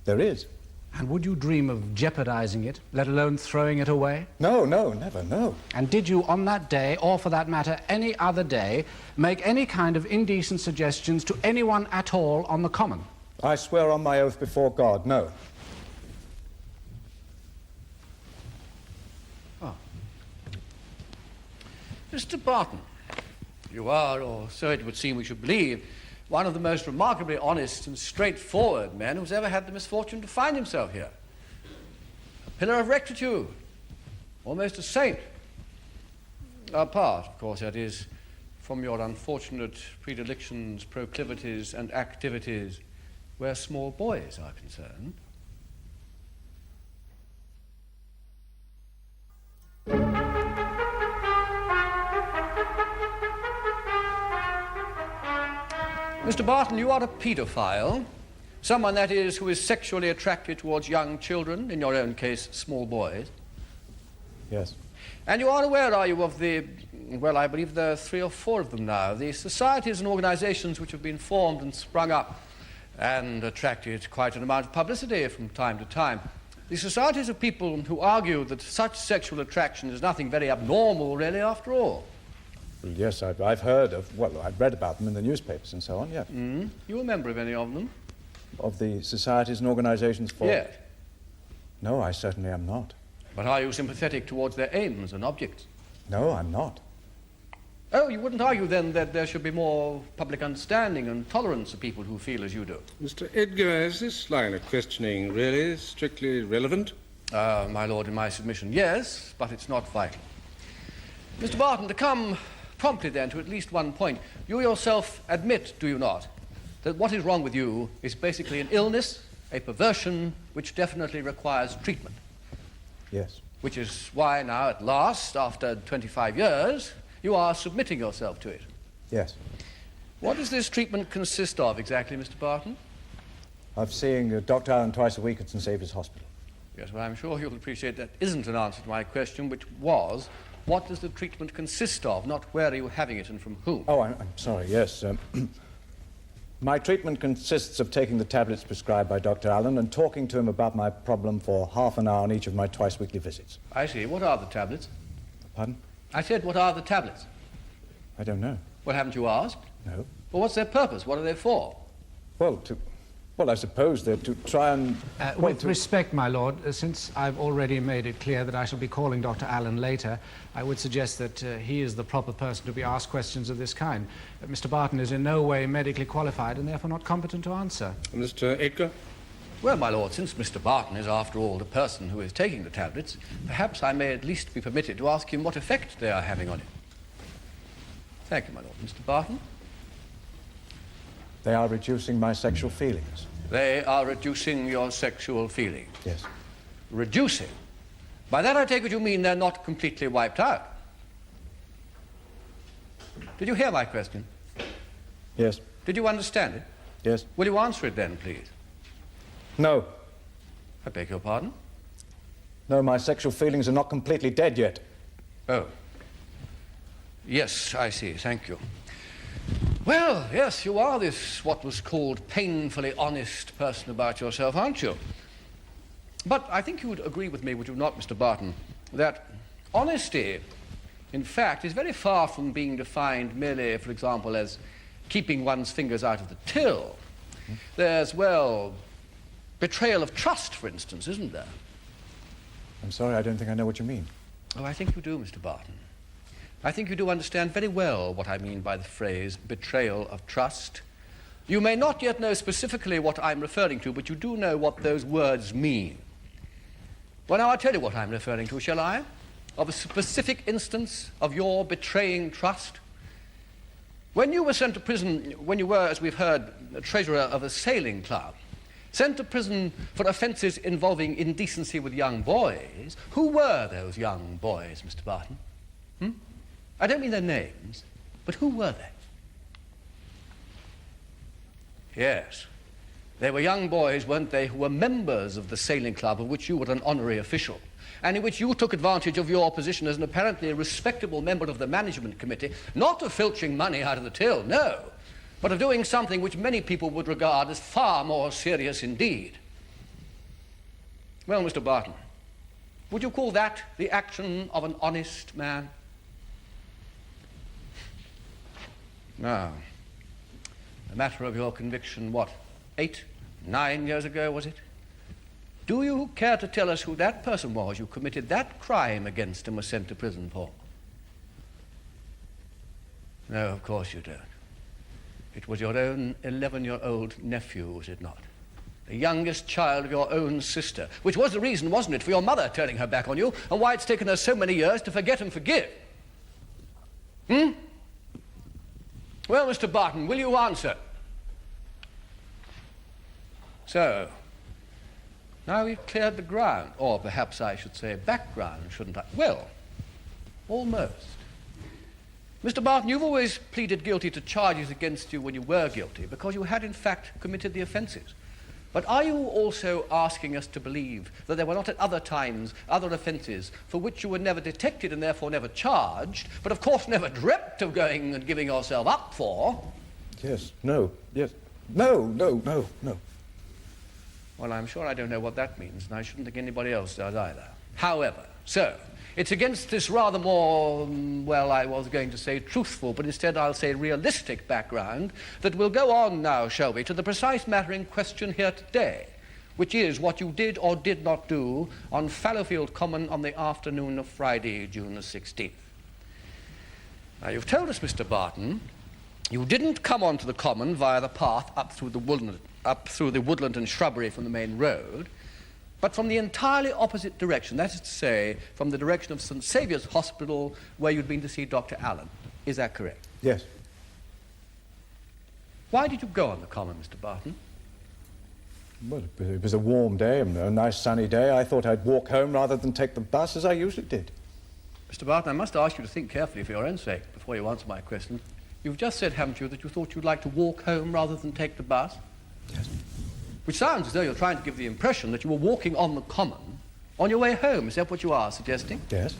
there is.
And would you dream of jeopardizing it, let alone throwing it away?
No, no, never, no.
And did you, on that day, or for that matter, any other day, make any kind of indecent suggestions to anyone at all on the common?
I swear on my oath before God, no.
Oh. Mr. Barton, you are, or so it would seem we should believe, one of the most remarkably honest and straightforward men who's ever had the misfortune to find himself here. A pillar of rectitude, almost a saint. Apart, of course, that is, from your unfortunate predilections, proclivities, and activities where small boys are concerned. Mr. Barton, you are a paedophile, someone, that is, who is sexually attracted towards young children, in your own case, small boys.
Yes.
And you are aware, are you, of the, well, I believe there are 3 or 4 of them now, the societies and organizations which have been formed and sprung up and attracted quite an amount of publicity from time to time. The societies of people who argue that such sexual attraction is nothing very abnormal, really, after all.
Well, yes, I've heard of, well, I've read about them in the newspapers and so on, yeah.
You a member of any of them?
Of the societies and organizations for...
Yes.
No, I certainly am not.
But are you sympathetic towards their aims and objects?
No, I'm not.
Oh, you wouldn't argue, then, that there should be more public understanding and tolerance of people who feel as you do?
Mr. Edgar, is this line of questioning really strictly relevant?
My lord, in my submission, yes, but it's not vital. Mr. Barton, to come promptly, then, to at least one point, you yourself admit, do you not, that what is wrong with you is basically an illness, a perversion, which definitely requires treatment?
Yes.
Which is why now, at last, after 25 years, you are submitting yourself to it.
Yes.
What does this treatment consist of exactly, Mr. Barton?
I'm seeing Dr. Allen twice a week at St. Saviour's Hospital.
Yes, well, I'm sure you'll appreciate that isn't an answer to my question, which was, what does the treatment consist of, not where are you having it and from whom?
Oh, I'm sorry, yes. My treatment consists of taking the tablets prescribed by Dr. Allen and talking to him about my problem for half an hour on each of my twice-weekly visits.
I see. What are the tablets?
Pardon?
I said, what are the tablets?
I don't know.
Well, haven't you asked?
No.
Well, what's their purpose? What are they for?
Well, I suppose they're to try and...
With respect, my lord, since I've already made it clear that I shall be calling Dr. Allen later, I would suggest that he is the proper person to be asked questions of this kind. Mr. Barton is in no way medically qualified and therefore not competent to answer.
Mr. Edgar?
Well, my lord, since Mr. Barton is, after all, the person who is taking the tablets, perhaps I may at least be permitted to ask him what effect they are having on him. Thank you, my lord. Mr. Barton?
They are reducing my sexual feelings.
They are reducing your sexual feelings.
Yes.
Reducing? By that I take it you mean they're not completely wiped out. Did you hear my question?
Yes.
Did you understand it?
Yes.
Will you answer it then, please?
No.
I beg your pardon?
No, my sexual feelings are not completely dead yet.
Oh. Yes, I see. Thank you. Well, yes, you are this, what was called, painfully honest person about yourself, aren't you? But I think you would agree with me, would you not, Mr. Barton, that honesty, in fact, is very far from being defined merely, for example, as keeping one's fingers out of the till. There's, well, betrayal of trust, for instance, isn't there?
I'm sorry, I don't think I know what you mean.
Oh, I think you do, Mr. Barton. I think you do understand very well what I mean by the phrase betrayal of trust. You may not yet know specifically what I'm referring to, but you do know what those words mean. Well, now I'll tell you what I'm referring to, shall I? Of a specific instance of your betraying trust. When you were sent to prison, when you were, as we've heard, a treasurer of a sailing club, sent to prison for offences involving indecency with young boys, who were those young boys, Mr. Barton? I don't mean their names, but who were they? Yes. They were young boys, weren't they, who were members of the sailing club of which you were an honorary official, and in which you took advantage of your position as an apparently respectable member of the management committee, not of filching money out of the till, no, but of doing something which many people would regard as far more serious indeed. Well, Mr. Barton, would you call that the action of an honest man? Now, a matter of your conviction, what, 8, 9 years ago, was it? Do you care to tell us who that person was you committed that crime against and was sent to prison for? No, of course you don't. It was your own 11-year-old nephew, was it not? The youngest child of your own sister, which was the reason, wasn't it, for your mother turning her back on you, and why it's taken her so many years to forget and forgive? Hmm? Well, Mr. Barton, will you answer? So, now we've cleared the ground, or perhaps I should say background, shouldn't I? Well, almost. Mr. Barton, you've always pleaded guilty to charges against you when you were guilty, because you had in fact committed the offences. But are you also asking us to believe that there were not at other times other offences for which you were never detected and therefore never charged, but of course never dreamt of going and giving yourself up for?
Yes, no, yes. No.
Well, I'm sure I don't know what that means, and I shouldn't think anybody else does either. However, so, it's against this rather more, well, I was going to say truthful, but instead I'll say realistic background that we'll go on now, shall we, to the precise matter in question here today, which is what you did or did not do on Fallowfield Common on the afternoon of Friday, June the 16th. Now, you've told us, Mr. Barton, you didn't come onto the common via the path up through the woodland and shrubbery from the main road, but from the entirely opposite direction, that is to say, from the direction of St. Saviour's Hospital, where you'd been to see Dr. Allen. Is that correct?
Yes.
Why did you go on the common, Mr. Barton?
Well, it was a warm day, a nice sunny day. I thought I'd walk home rather than take the bus, as I usually did.
Mr. Barton, I must ask you to think carefully for your own sake before you answer my question. You've just said, haven't you, that you thought you'd like to walk home rather than take the bus?
Yes.
Which sounds as though you're trying to give the impression that you were walking on the common on your way home. Is that what you are suggesting?
Yes.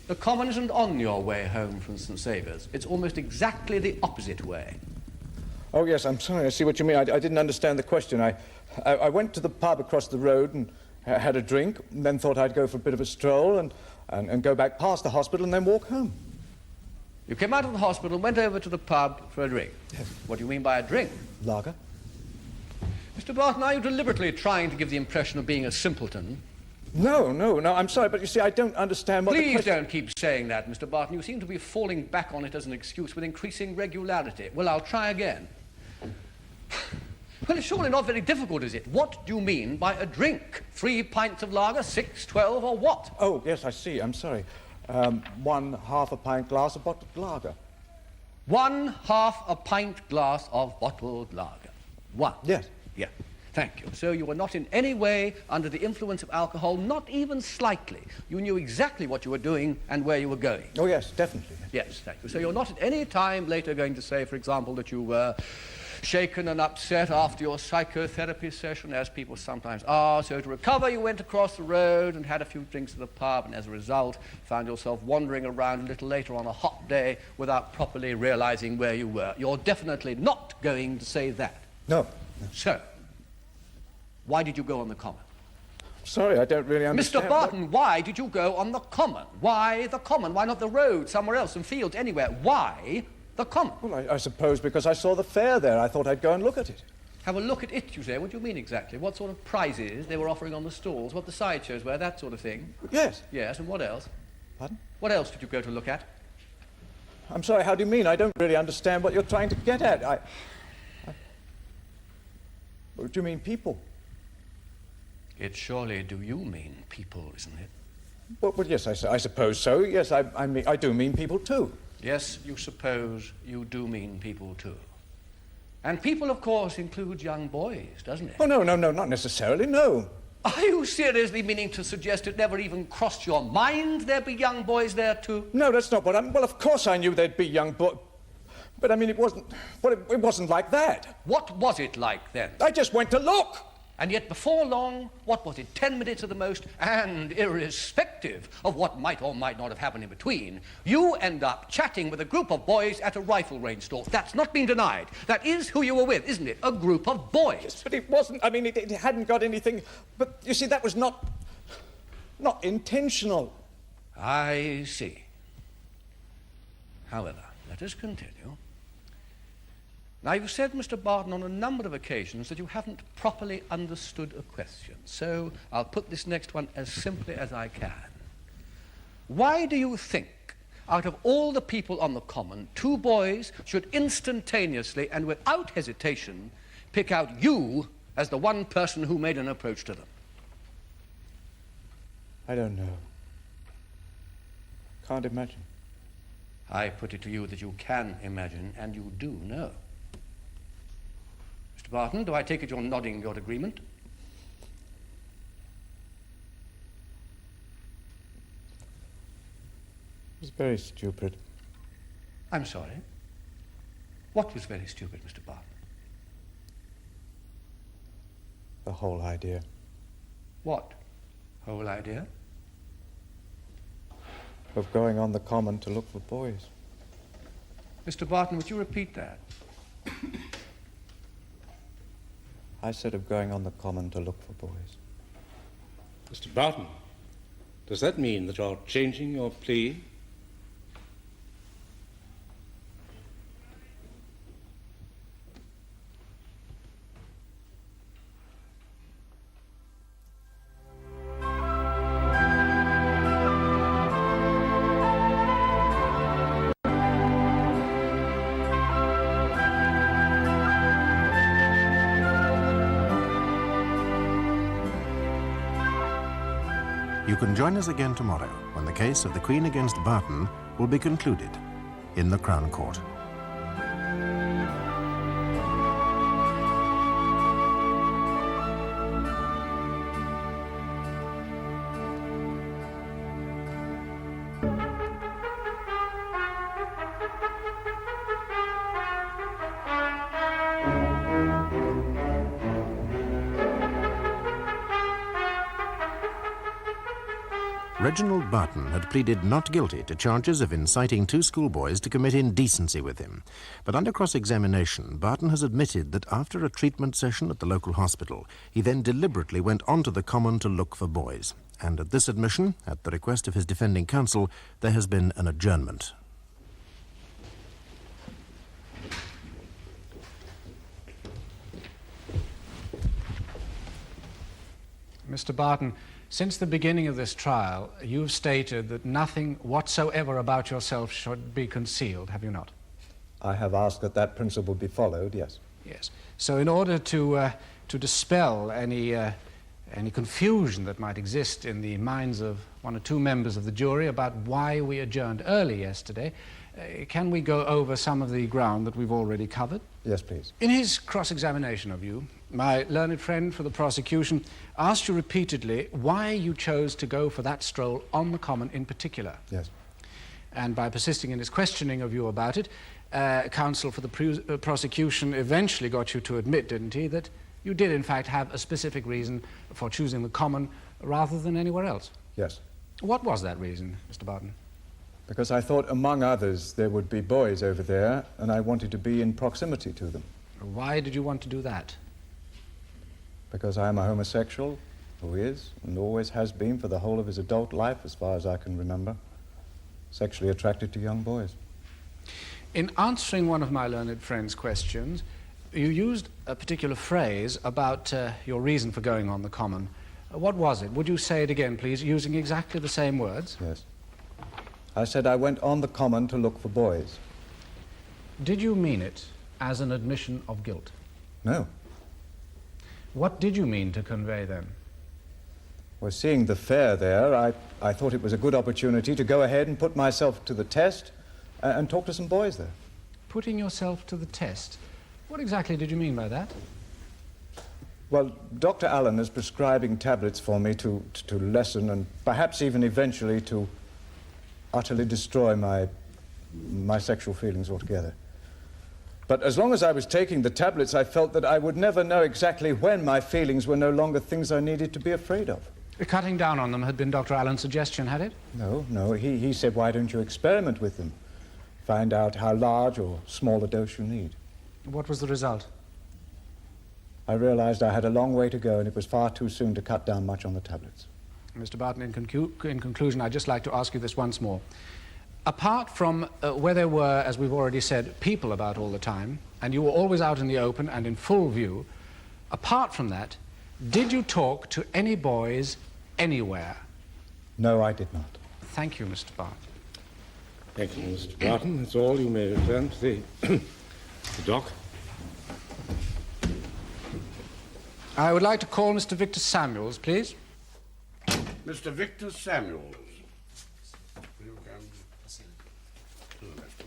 The common isn't on your way home from St. Saviour's. It's almost exactly the opposite way.
Oh, yes, I'm sorry. I see what you mean. I didn't understand the question. I went to the pub across the road and had a drink, and then thought I'd go for a bit of a stroll and go back past the hospital and then walk home.
You came out of the hospital and went over to the pub for a drink.
Yes.
What do you mean by a drink?
Lager.
Mr. Barton, are you deliberately trying to give the impression of being a simpleton?
No, I'm sorry, but you see, I don't understand what
Please don't keep saying that, Mr. Barton. You seem to be falling back on it as an excuse with increasing regularity. Well, I'll try again. Well, it's surely not very difficult, is it? What do you mean by a drink? 3 pints of lager, 6, 12, or what?
Oh, yes, I see. I'm sorry. 1/2 a pint glass of bottled lager.
1/2 a pint glass of bottled lager. 1.
Yes.
Yeah. Thank you. So you were not in any way under the influence of alcohol, not even slightly. You knew exactly what you were doing and where you were going.
Oh, yes, definitely.
Yes, thank you. So you're not at any time later going to say, for example, that you were shaken and upset after your psychotherapy session, as people sometimes are. So to recover, you went across the road and had a few drinks at the pub, and as a result, found yourself wandering around a little later on a hot day without properly realizing where you were. You're definitely not going to say that.
No.
So, why did you go on the common?
Sorry, I don't really understand.
Mr. Barton, why did you go on the common? Why the common? Why not the road, somewhere else, some fields, anywhere? Why the common?
Well, I suppose because I saw the fair there. I thought I'd go and look at it.
Have a look at it, you say? What do you mean exactly? What sort of prizes they were offering on the stalls? What the sideshows were, that sort of thing?
Yes.
Yes, and what else?
Pardon?
What else did you go to look at?
I'm sorry, how do you mean? I don't really understand what you're trying to get at. What do you mean, people?
It surely do you mean people, isn't it?
Well, yes, I suppose so. Yes, I do mean people too.
Yes, you suppose you do mean people too. And people, of course, includes young boys, doesn't it?
Oh, no, not necessarily, no.
Are you seriously meaning to suggest it never even crossed your mind there'd be young boys there too?
No, that's not what I'm... Well, of course I knew there'd be young boys. But I mean, it wasn't like that.
What was it like then?
I just went to look.
And yet before long, what was it, 10 minutes at the most, and irrespective of what might or might not have happened in between, you end up chatting with a group of boys at a rifle range store. That's not been denied. That is who you were with, isn't it? A group of boys.
Yes, but it wasn't, I mean, it hadn't got anything, but you see, that was not intentional.
I see. However, let us continue. Now, you've said, Mr. Barton, on a number of occasions that you haven't properly understood a question, so I'll put this next one as simply as I can. Why do you think, out of all the people on the common, two boys should instantaneously and without hesitation pick out you as the one person who made an approach to them?
I don't know. Can't imagine.
I put it to you that you can imagine, and you do know. Mr. Barton, do I take it you're nodding your agreement?
It was very stupid.
I'm sorry. What was very stupid, Mr. Barton?
The whole idea.
What whole idea?
Of going on the common to look for boys.
Mr. Barton, would you repeat that?
I said of going on the common to look for boys.
Mr. Barton, does that mean that you're changing your plea?
You can join us again tomorrow when the case of the Queen against Barton will be concluded in the Crown Court. Reginald Barton had pleaded not guilty to charges of inciting two schoolboys to commit indecency with him. But under cross-examination, Barton has admitted that after a treatment session at the local hospital, he then deliberately went onto the common to look for boys. And at this admission, at the request of his defending counsel, there has been an adjournment.
Mr. Barton, since the beginning of this trial, you've stated that nothing whatsoever about yourself should be concealed, have you not?
I have asked that that principle be followed, yes.
Yes. So in order to dispel any confusion that might exist in the minds of one or two members of the jury about why we adjourned early yesterday, can we go over some of the ground that we've already covered?
Yes, please.
In his cross-examination of you, my learned friend for the prosecution asked you repeatedly why you chose to go for that stroll on the common in particular.
Yes.
And by persisting in his questioning of you about it, counsel for the prosecution eventually got you to admit, didn't he, that you did in fact have a specific reason for choosing the common rather than anywhere else?
Yes.
What was that reason, Mr. Barton?
Because I thought, among others, there would be boys over there, and I wanted to be in proximity to them.
Why did you want to do that?
Because I am a homosexual who is, and always has been for the whole of his adult life, as far as I can remember, sexually attracted to young boys.
In answering one of my learned friend's questions, you used a particular phrase about your reason for going on the common. What was it? Would you say it again, please, using exactly the same words?
Yes. I said I went on the common to look for boys.
Did you mean it as an admission of guilt?
No.
What did you mean to convey then?
Well, seeing the fair there, I thought it was a good opportunity to go ahead and put myself to the test and talk to some boys there.
Putting yourself to the test? What exactly did you mean by that?
Well, Dr. Allen is prescribing tablets for me to lessen and perhaps even eventually to utterly destroy my sexual feelings altogether. But as long as I was taking the tablets, I felt that I would never know exactly when my feelings were no longer things I needed to be afraid of.
Cutting down on them had been Dr. Allen's suggestion, had it?
No. He said, why don't you experiment with them? Find out how large or small a dose you need.
What was the result?
I realized I had a long way to go, and it was far too soon to cut down much on the tablets.
Mr. Barton, in conclusion, I'd just like to ask you this once more. Apart from where there were, as we've already said, people about all the time, and you were always out in the open and in full view, apart from that, did you talk to any boys anywhere?
No, I did not.
Thank you, Mr. Barton.
Thank you, Mr. Barton. That's all. You may return to the dock.
I would like to call Mr. Victor Samuels, please.
Mr. Victor Samuels. You can to the left.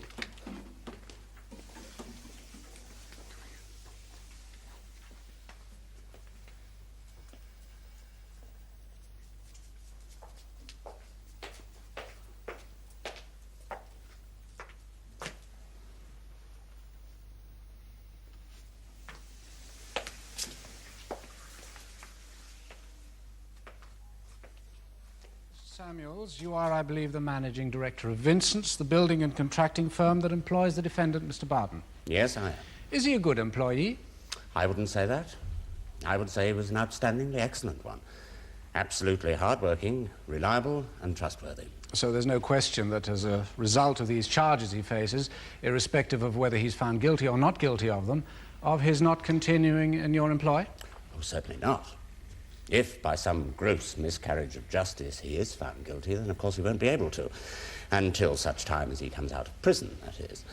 Samuels, you are, I believe, the managing director of Vincent's, the building and contracting firm that employs the defendant, Mr. Barton.
Yes, I am.
Is he a good employee?
I wouldn't say that. I would say he was an outstandingly excellent one. Absolutely hard-working, reliable, and trustworthy.
So there's no question that as a result of these charges he faces, irrespective of whether he's found guilty or not guilty of them, of his not continuing in your employ?
Oh, certainly not. If, by some gross miscarriage of justice, he is found guilty, then of course he won't be able to. Until such time as he comes out of prison, that is.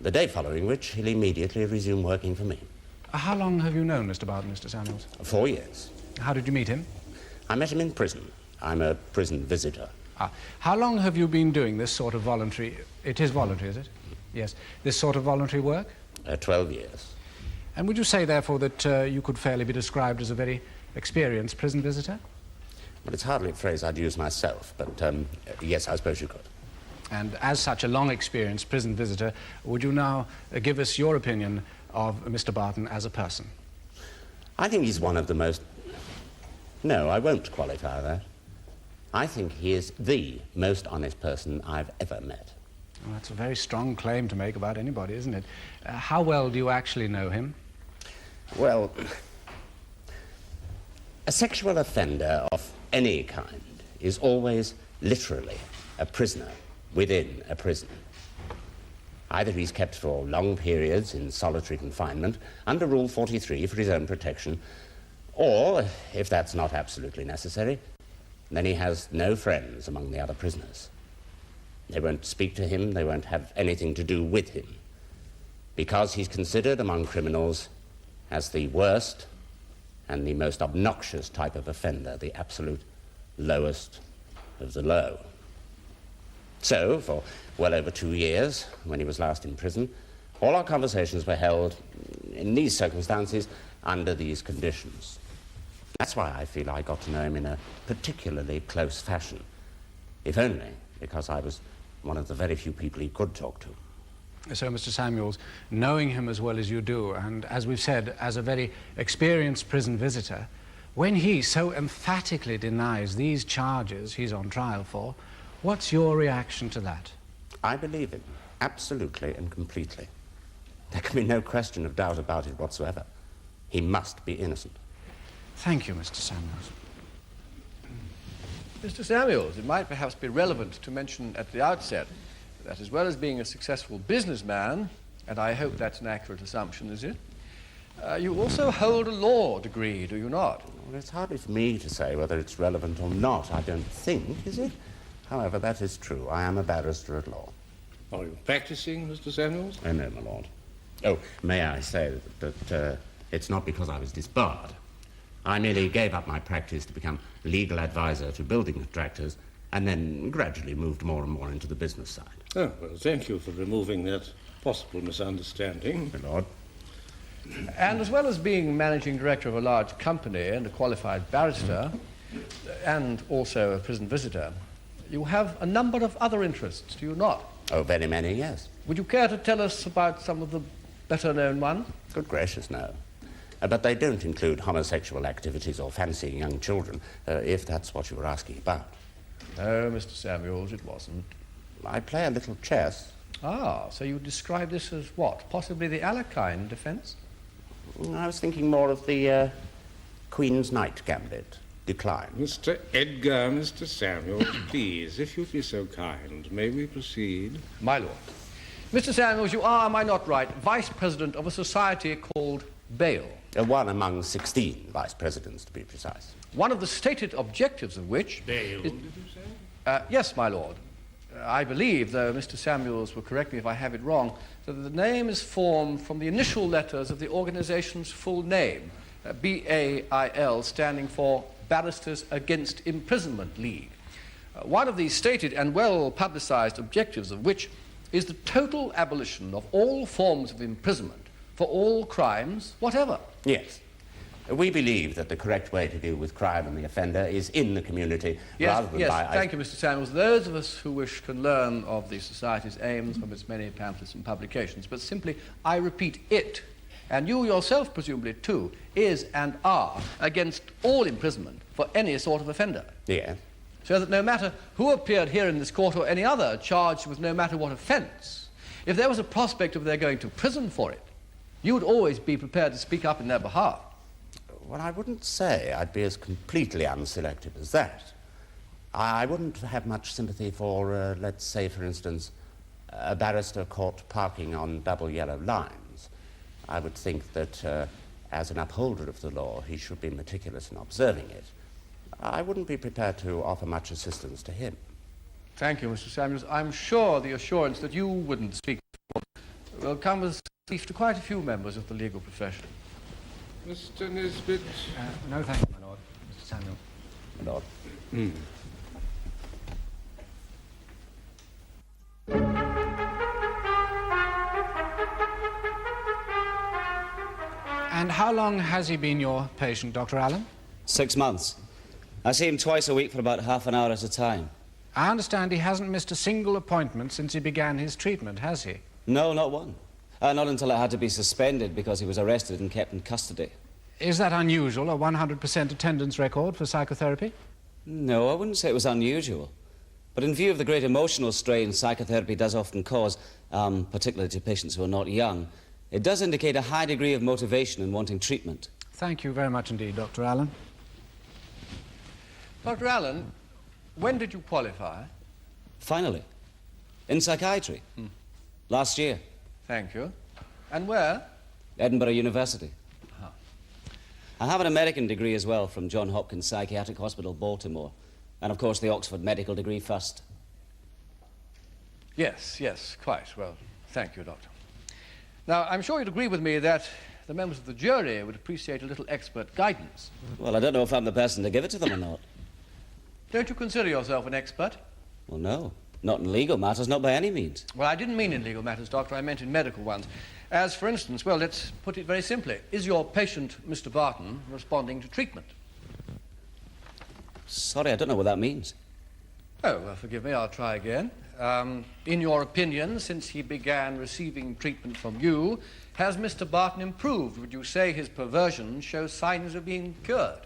The day following which he'll immediately resume working for me.
How long have you known Mr. Barton, Mr. Samuels?
4 years.
How did you meet him?
I met him in prison. I'm a prison visitor.
How long have you been doing this sort of voluntary... It is voluntary, is it? Yes. This sort of voluntary work?
12 years.
And would you say, therefore, that you could fairly be described as a very experienced prison visitor?
Well, it's hardly a phrase I'd use myself, but yes, I suppose you could.
And as such a long-experienced prison visitor, would you now give us your opinion of Mr. Barton as a person?
I think he's one of the most... No, I won't qualify that. I think he is the most honest person I've ever met.
Well, that's a very strong claim to make about anybody, isn't it? How well do you actually know him?
Well, a sexual offender of any kind is always literally a prisoner within a prison. Either he's kept for long periods in solitary confinement under Rule 43 for his own protection, or, if that's not absolutely necessary, then he has no friends among the other prisoners. They won't speak to him, they won't have anything to do with him, because he's considered among criminals as the worst and the most obnoxious type of offender, the absolute lowest of the low. So, for well over 2 years, when he was last in prison, all our conversations were held in these circumstances under these conditions. That's why I feel I got to know him in a particularly close fashion, if only because I was one of the very few people he could talk to.
So, Mr. Samuels, knowing him as well as you do, and as we've said, as a very experienced prison visitor, when he so emphatically denies these charges he's on trial for, what's your reaction to that?
I believe him, absolutely and completely. There can be no question of doubt about it whatsoever. He must be innocent.
Thank you, Mr. Samuels.
Mr. Samuels, it might perhaps be relevant to mention at the outset that as well as being a successful businessman, and I hope that's an accurate assumption, is it? You also hold a law degree, do you not?
Well, it's hardly for me to say whether it's relevant or not, I don't think, is it? However, that is true. I am a barrister at law.
Are you practicing, Mr. Samuels?
Oh, no, my lord. Oh, may I say that it's not because I was disbarred. I merely gave up my practice to become legal advisor to building contractors and then gradually moved more and more into the business side.
Oh, well, thank you for removing that possible misunderstanding.
My lord.
And as well as being managing director of a large company and a qualified barrister, and also a prison visitor, you have a number of other interests, do you not?
Oh, very many, yes.
Would you care to tell us about some of the better-known one?
Good gracious, no. But they don't include homosexual activities or fancying young children, if that's what you were asking about.
No, Mr. Samuels, it wasn't.
I play a little chess.
Ah, so you describe this as what? Possibly the Alekhine defence?
I was thinking more of the Queen's Knight gambit. Decline.
Mr. Edgar, Mr. Samuels, please, if you'd be so kind, may we proceed?
My lord. Mr. Samuels, you are, am I not right, Vice President of a society called Bail?
One among 16 vice presidents, to be precise.
One of the stated objectives of which...
Bail, did you say?
Yes, my lord. I believe, though Mr. Samuels will correct me if I have it wrong, that the name is formed from the initial letters of the organization's full name, BAIL, standing for Barristers Against Imprisonment League. One of these stated and well-publicized objectives of which is the total abolition of all forms of imprisonment for all crimes, whatever.
Yes. We believe that the correct way to deal with crime and the offender is in the community rather than by...
Thank you, Mr. Samuels. Those of us who wish can learn of the Society's aims from its many pamphlets and publications, but simply, I repeat, it, and you yourself presumably too, is and are against all imprisonment for any sort of offender.
Yes.
So that no matter who appeared here in this court or any other charged with no matter what offence, if there was a prospect of their going to prison for it, you would always be prepared to speak up in their behalf.
Well, I wouldn't say I'd be as completely unselective as that. I wouldn't have much sympathy for, let's say, for instance, a barrister caught parking on double yellow lines. I would think that, as an upholder of the law, he should be meticulous in observing it. I wouldn't be prepared to offer much assistance to him.
Thank you, Mr. Samuels. I'm sure the assurance that you wouldn't speak will come as relief to quite a few members of the legal profession.
Mr. Nisbet?
No, thank you, my lord. Mr. Samuel.
My lord.
And how long has he been your patient, Dr. Allen?
6 months. I see him twice a week for about half an hour at a time.
I understand he hasn't missed a single appointment since he began his treatment, has he?
No, not one. Not until it had to be suspended because he was arrested and kept in custody.
Is that unusual, a 100% attendance record for psychotherapy?
No, I wouldn't say it was unusual. But in view of the great emotional strain psychotherapy does often cause, particularly to patients who are not young, it does indicate a high degree of motivation in wanting treatment.
Thank you very much indeed, Dr. Allen.
Dr. Allen, when did you qualify?
Finally. In psychiatry. Last year.
Thank you. And where?
Edinburgh University. I have an American degree as well from Johns Hopkins Psychiatric Hospital, Baltimore. And, of course, the Oxford medical degree first.
Yes, quite. Well, thank you, Doctor. Now, I'm sure you'd agree with me that the members of the jury would appreciate a little expert guidance.
Well, I don't know if I'm the person to give it to them or not.
Don't you consider yourself an expert?
Well, no. Not in legal matters, not by any means.
Well, I didn't mean in legal matters, Doctor. I meant in medical ones. As, for instance, well, let's put it very simply. Is your patient, Mr. Barton, responding to treatment?
Sorry, I don't know what that means.
Oh, well, forgive me, I'll try again. In your opinion, since he began receiving treatment from you, has Mr. Barton improved? Would you say his perversion shows signs of being cured?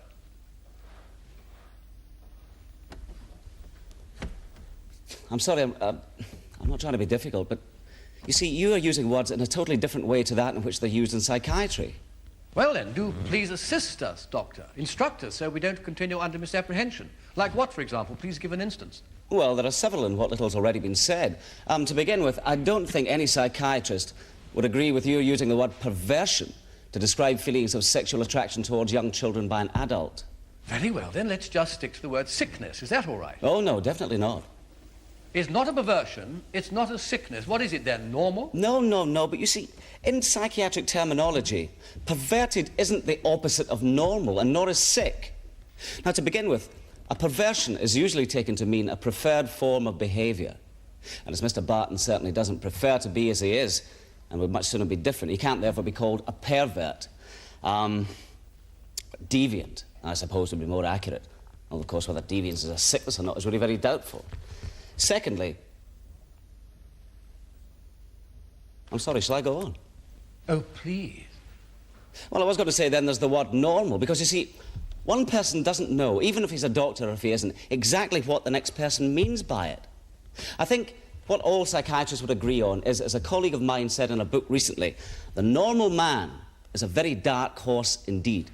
I'm sorry, I'm not trying to be difficult, but you see, you are using words in a totally different way to that in which they're used in psychiatry.
Well, then, do please assist us, Doctor. Instruct us so we don't continue under misapprehension. Like what, for example? Please give an instance.
Well, there are several in what little's already been said. To begin with, I don't think any psychiatrist would agree with you using the word perversion to describe feelings of sexual attraction towards young children by an adult.
Very well, then let's just stick to the word sickness. Is that all right?
Oh, no, definitely not.
It's not a perversion, it's not a sickness. What is it then, normal?
No, but you see, in psychiatric terminology, perverted isn't the opposite of normal, and nor is sick. Now, to begin with, a perversion is usually taken to mean a preferred form of behaviour. And as Mr. Barton certainly doesn't prefer to be as he is, and would much sooner be different, he can't therefore be called a pervert. Deviant, I suppose, would be more accurate. Well, of course, whether deviance is a sickness or not is really very doubtful. Secondly, I'm sorry, shall I go on?
Oh, please.
Well, I was going to say then there's the word normal, because you see, one person doesn't know, even if he's a doctor or if he isn't, exactly what the next person means by it. I think what all psychiatrists would agree on is, as a colleague of mine said in a book recently, the normal man is a very dark horse indeed.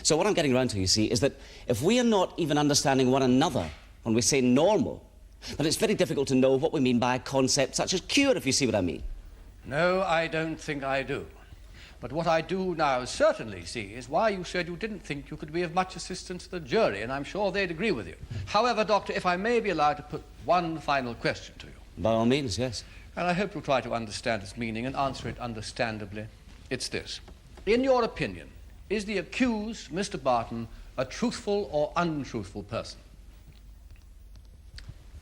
So what I'm getting around to, you see, is that if we are not even understanding one another when we say normal, then it's very difficult to know what we mean by a concept such as cure, if you see what I mean.
No, I don't think I do. But what I do now certainly see is why you said you didn't think you could be of much assistance to the jury, and I'm sure they'd agree with you. However, Doctor, if I may be allowed to put one final question to you.
By all means, yes.
And I hope you'll try to understand its meaning and answer it understandably. It's this. In your opinion, is the accused, Mr. Barton, a truthful or untruthful person?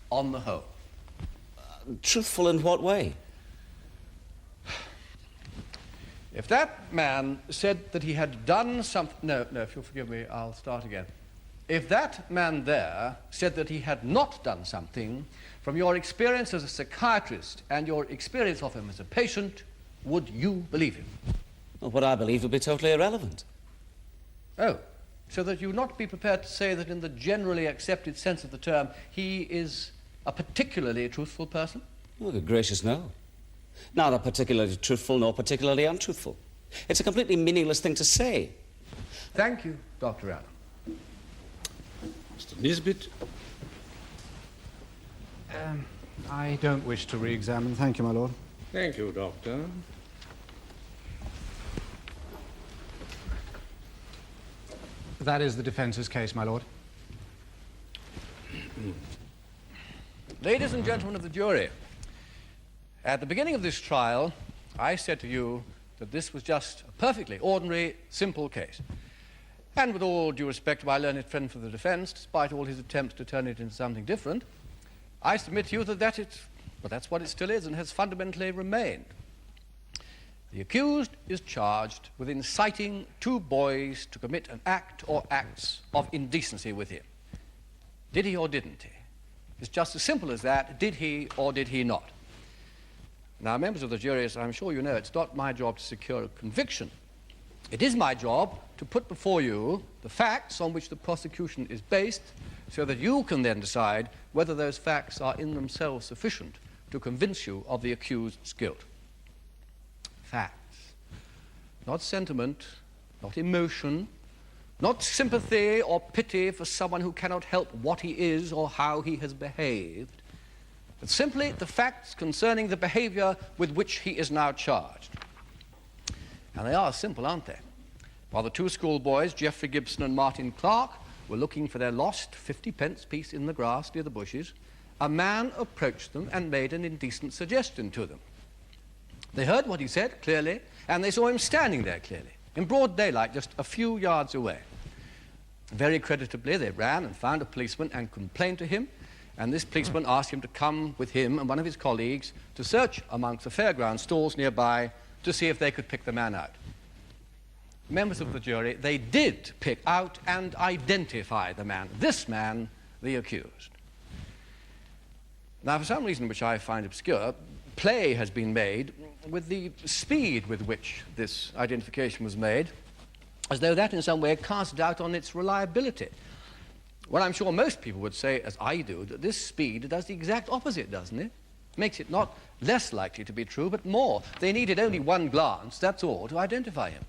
On the whole.
Truthful in what way?
If that man said that he had done something... No, if you'll forgive me, I'll start again. If that man there said that he had not done something, from your experience as a psychiatrist and your experience of him as a patient, would you believe him?
Well, what I believe would be totally irrelevant.
Oh, so that you would not be prepared to say that in the generally accepted sense of the term, he is a particularly truthful person?
Oh, good gracious, no. Neither particularly truthful nor particularly untruthful. It's a completely meaningless thing to say.
Thank you, Dr. Allen.
Mr. Nisbet?
I don't wish to re-examine. Thank you, my lord.
Thank you, Doctor.
That is the defence's case, my lord.
Ladies and gentlemen of the jury, at the beginning of this trial, I said to you that this was just a perfectly ordinary, simple case. And with all due respect to my learned friend for the defense, despite all his attempts to turn it into something different, I submit to you that that's what it still is and has fundamentally remained. The accused is charged with inciting two boys to commit an act or acts of indecency with him. Did he or didn't he? It's just as simple as that. Did he or did he not? Now, members of the jury, as I'm sure you know, it's not my job to secure a conviction. It is my job to put before you the facts on which the prosecution is based so that you can then decide whether those facts are in themselves sufficient to convince you of the accused's guilt. Facts. Not sentiment, not emotion, not sympathy or pity for someone who cannot help what he is or how he has behaved, but simply the facts concerning the behavior with which he is now charged. And they are simple, aren't they? While the two schoolboys, Geoffrey Gibson and Martin Clark, were looking for their lost 50-pence piece in the grass near the bushes, a man approached them and made an indecent suggestion to them. They heard what he said clearly, and they saw him standing there clearly, in broad daylight, just a few yards away. Very creditably, they ran and found a policeman and complained to him, and this policeman asked him to come with him and one of his colleagues to search amongst the fairground stalls nearby to see if they could pick the man out. Members of the jury, they did pick out and identify the man, this man, the accused. Now, for some reason which I find obscure, play has been made with the speed with which this identification was made, as though that in some way cast doubt on its reliability. Well, I'm sure most people would say, as I do, that this speed does the exact opposite, doesn't it? Makes it not less likely to be true, but more. They needed only one glance, that's all, to identify him.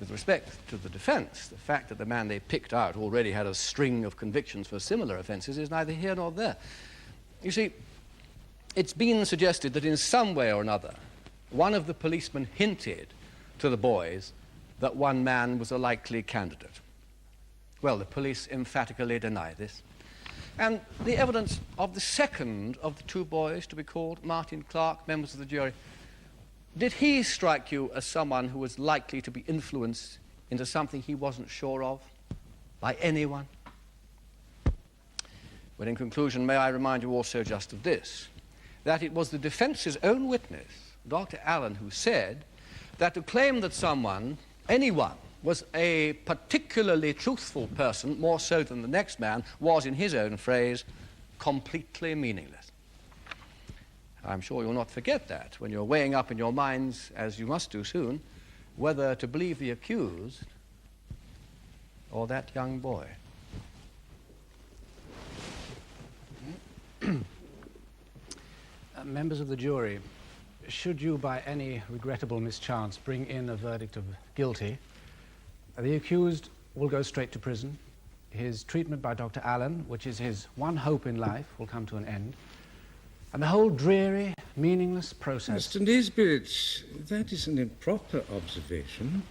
With respect to the defense, the fact that the man they picked out already had a string of convictions for similar offenses is neither here nor there. You see, it's been suggested that in some way or another, one of the policemen hinted to the boys that one man was a likely candidate. Well, the police emphatically deny this. And the evidence of the second of the two boys to be called, Martin Clark, members of the jury, did he strike you as someone who was likely to be influenced into something he wasn't sure of by anyone? Well, in conclusion, may I remind you also just of this, that it was the defense's own witness, Dr. Allen, who said that to claim that someone, anyone, was a particularly truthful person, more so than the next man, was, in his own phrase, completely meaningless. I'm sure you'll not forget that when you're weighing up in your minds, as you must do soon, whether to believe the accused or that young boy.
Members of the jury, should you by any regrettable mischance bring in a verdict of guilty, the accused will go straight to prison. His treatment by Dr. Allen, which is his one hope in life, will come to an end. And the whole dreary, meaningless process...
Mr. Nisbet, that is an improper observation.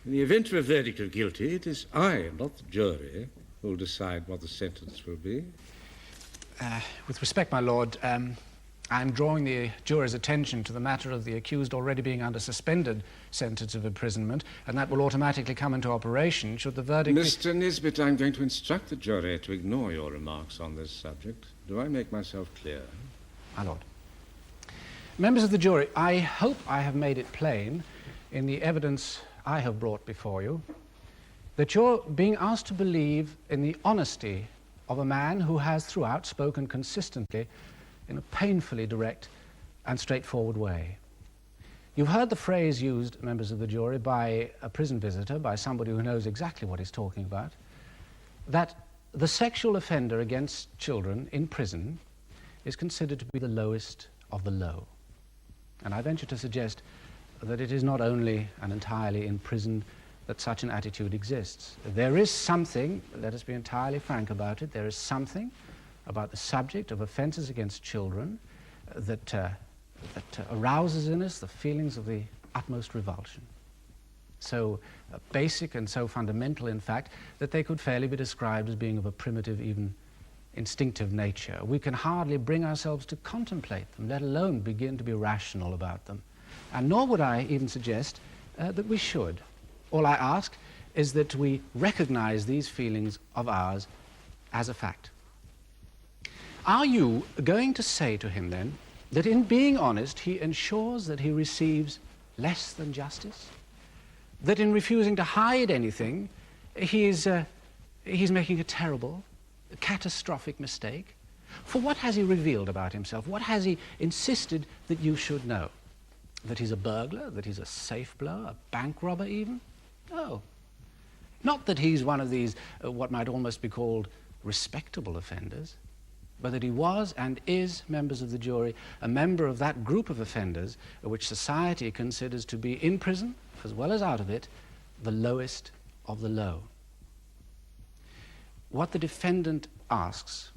In the event of a verdict of guilty, it is I, not the jury, who will decide what the sentence will be.
With respect, my lord, I'm drawing the juror's attention to the matter of the accused already being under suspended sentence of imprisonment, and that will automatically come into operation should the verdict
Mr. Nisbet, I'm going to instruct the jury to ignore your remarks on this subject. Do I make myself clear?
My lord. Members of the jury, I hope I have made it plain in the evidence I have brought before you that you're being asked to believe in the honesty of a man who has throughout spoken consistently in a painfully direct and straightforward way. You've heard the phrase used, members of the jury, by a prison visitor, by somebody who knows exactly what he's talking about, that the sexual offender against children in prison is considered to be the lowest of the low. And I venture to suggest that it is not only and entirely in prison that such an attitude exists. There is something, let us be entirely frank about it, there is something about the subject of offences against children that arouses in us the feelings of the utmost revulsion. So basic and so fundamental, in fact, that they could fairly be described as being of a primitive, even instinctive nature. We can hardly bring ourselves to contemplate them, let alone begin to be rational about them. And nor would I even suggest that we should. All I ask is that we recognize these feelings of ours as a fact. Are you going to say to him, then, that in being honest, he ensures that he receives less than justice? That in refusing to hide anything, he's making a terrible, catastrophic mistake? For what has he revealed about himself? What has he insisted that you should know? That he's a burglar? That he's a safe blower? A bank robber, even? No. Not that he's one of these, what might almost be called respectable offenders, but that he was and is, members of the jury, a member of that group of offenders which society considers to be in prison, as well as out of it, the lowest of the low. What the defendant asks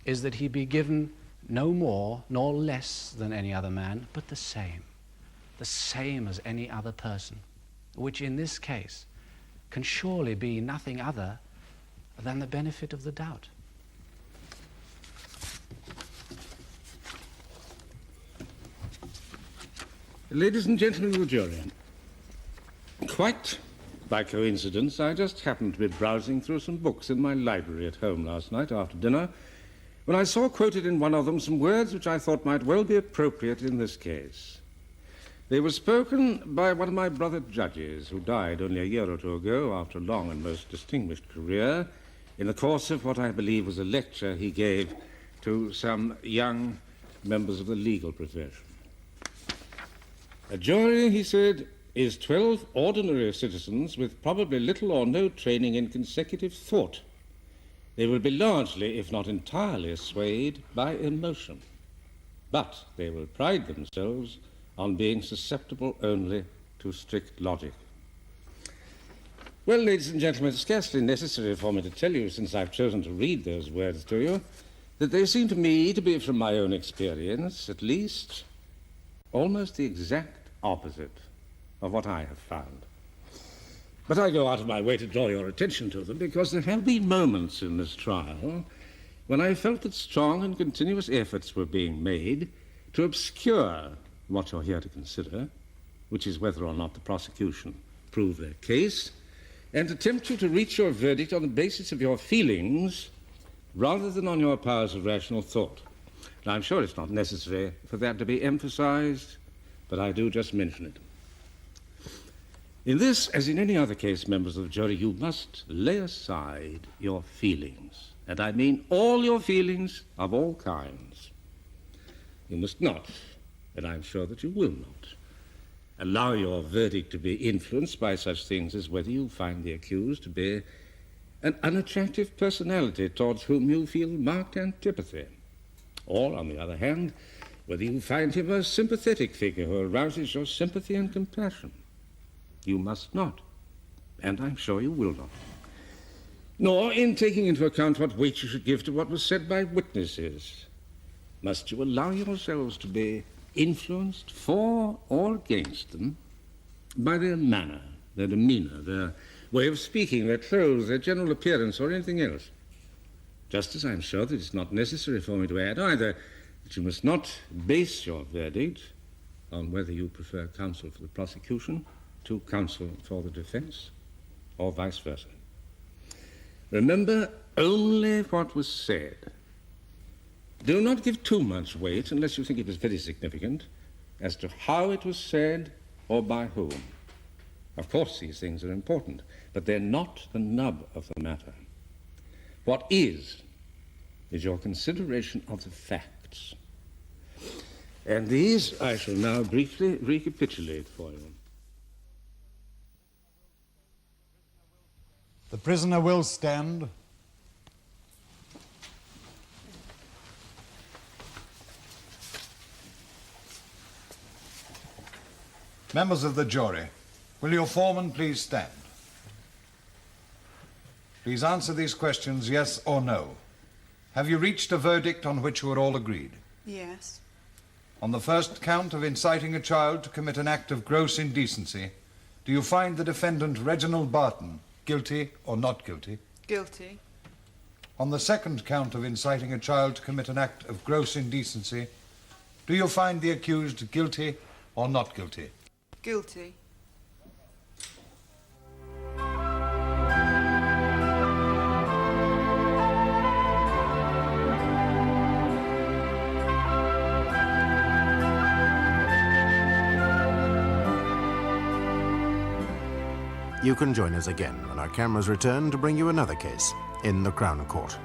is that he be given no more nor less than any other man, but the same as any other person, which in this case can surely be nothing other than the benefit of the doubt.
Ladies and gentlemen of the jury, quite by coincidence, I just happened to be browsing through some books in my library at home last night after dinner when I saw quoted in one of them some words which I thought might well be appropriate in this case. They were spoken by one of my brother judges who died only a year or two ago after a long and most distinguished career in the course of what I believe was a lecture he gave to some young members of the legal profession. A jury, he said, is 12 ordinary citizens with probably little or no training in consecutive thought. They will be largely, if not entirely, swayed by emotion, but they will pride themselves on being susceptible only to strict logic. Well, ladies and gentlemen, it's scarcely necessary for me to tell you, since I've chosen to read those words to you, that they seem to me to be, from my own experience at least, almost the exact opposite of what I have found. But I go out of my way to draw your attention to them because there have been moments in this trial when I felt that strong and continuous efforts were being made to obscure what you're here to consider, which is whether or not the prosecution prove their case, and to tempt you to reach your verdict on the basis of your feelings rather than on your powers of rational thought. Now, I'm sure it's not necessary for that to be emphasized, but I do just mention it. In this, as in any other case, members of the jury, you must lay aside your feelings, and I mean all your feelings of all kinds. You must not, and I'm sure that you will not, allow your verdict to be influenced by such things as whether you find the accused to be an unattractive personality towards whom you feel marked antipathy, or, on the other hand, whether you find him a sympathetic figure who arouses your sympathy and compassion. You must not, and I'm sure you will not. Nor, in taking into account what weight you should give to what was said by witnesses, must you allow yourselves to be influenced for or against them by their manner, their demeanor, their way of speaking, their clothes, their general appearance, or anything else. Just as I'm sure that it's not necessary for me to add either that you must not base your verdict on whether you prefer counsel for the prosecution to counsel for the defense, or vice versa. Remember only what was said. Do not give too much weight, unless you think it is very significant, as to how it was said or by whom. Of course, these things are important, but they're not the nub of the matter. What is your consideration of the facts. And these I shall now briefly recapitulate for you.
The prisoner will stand. Members of the jury, will your foreman please stand? Please answer these questions, yes or no. Have you reached a verdict on which you are all agreed?
Yes.
On the first count of inciting a child to commit an act of gross indecency, do you find the defendant Reginald Barton guilty or not guilty?
Guilty.
On the second count of inciting a child to commit an act of gross indecency, do you find the accused guilty or not guilty?
Guilty.
You can join us again when our cameras return to bring you another case in the Crown Court.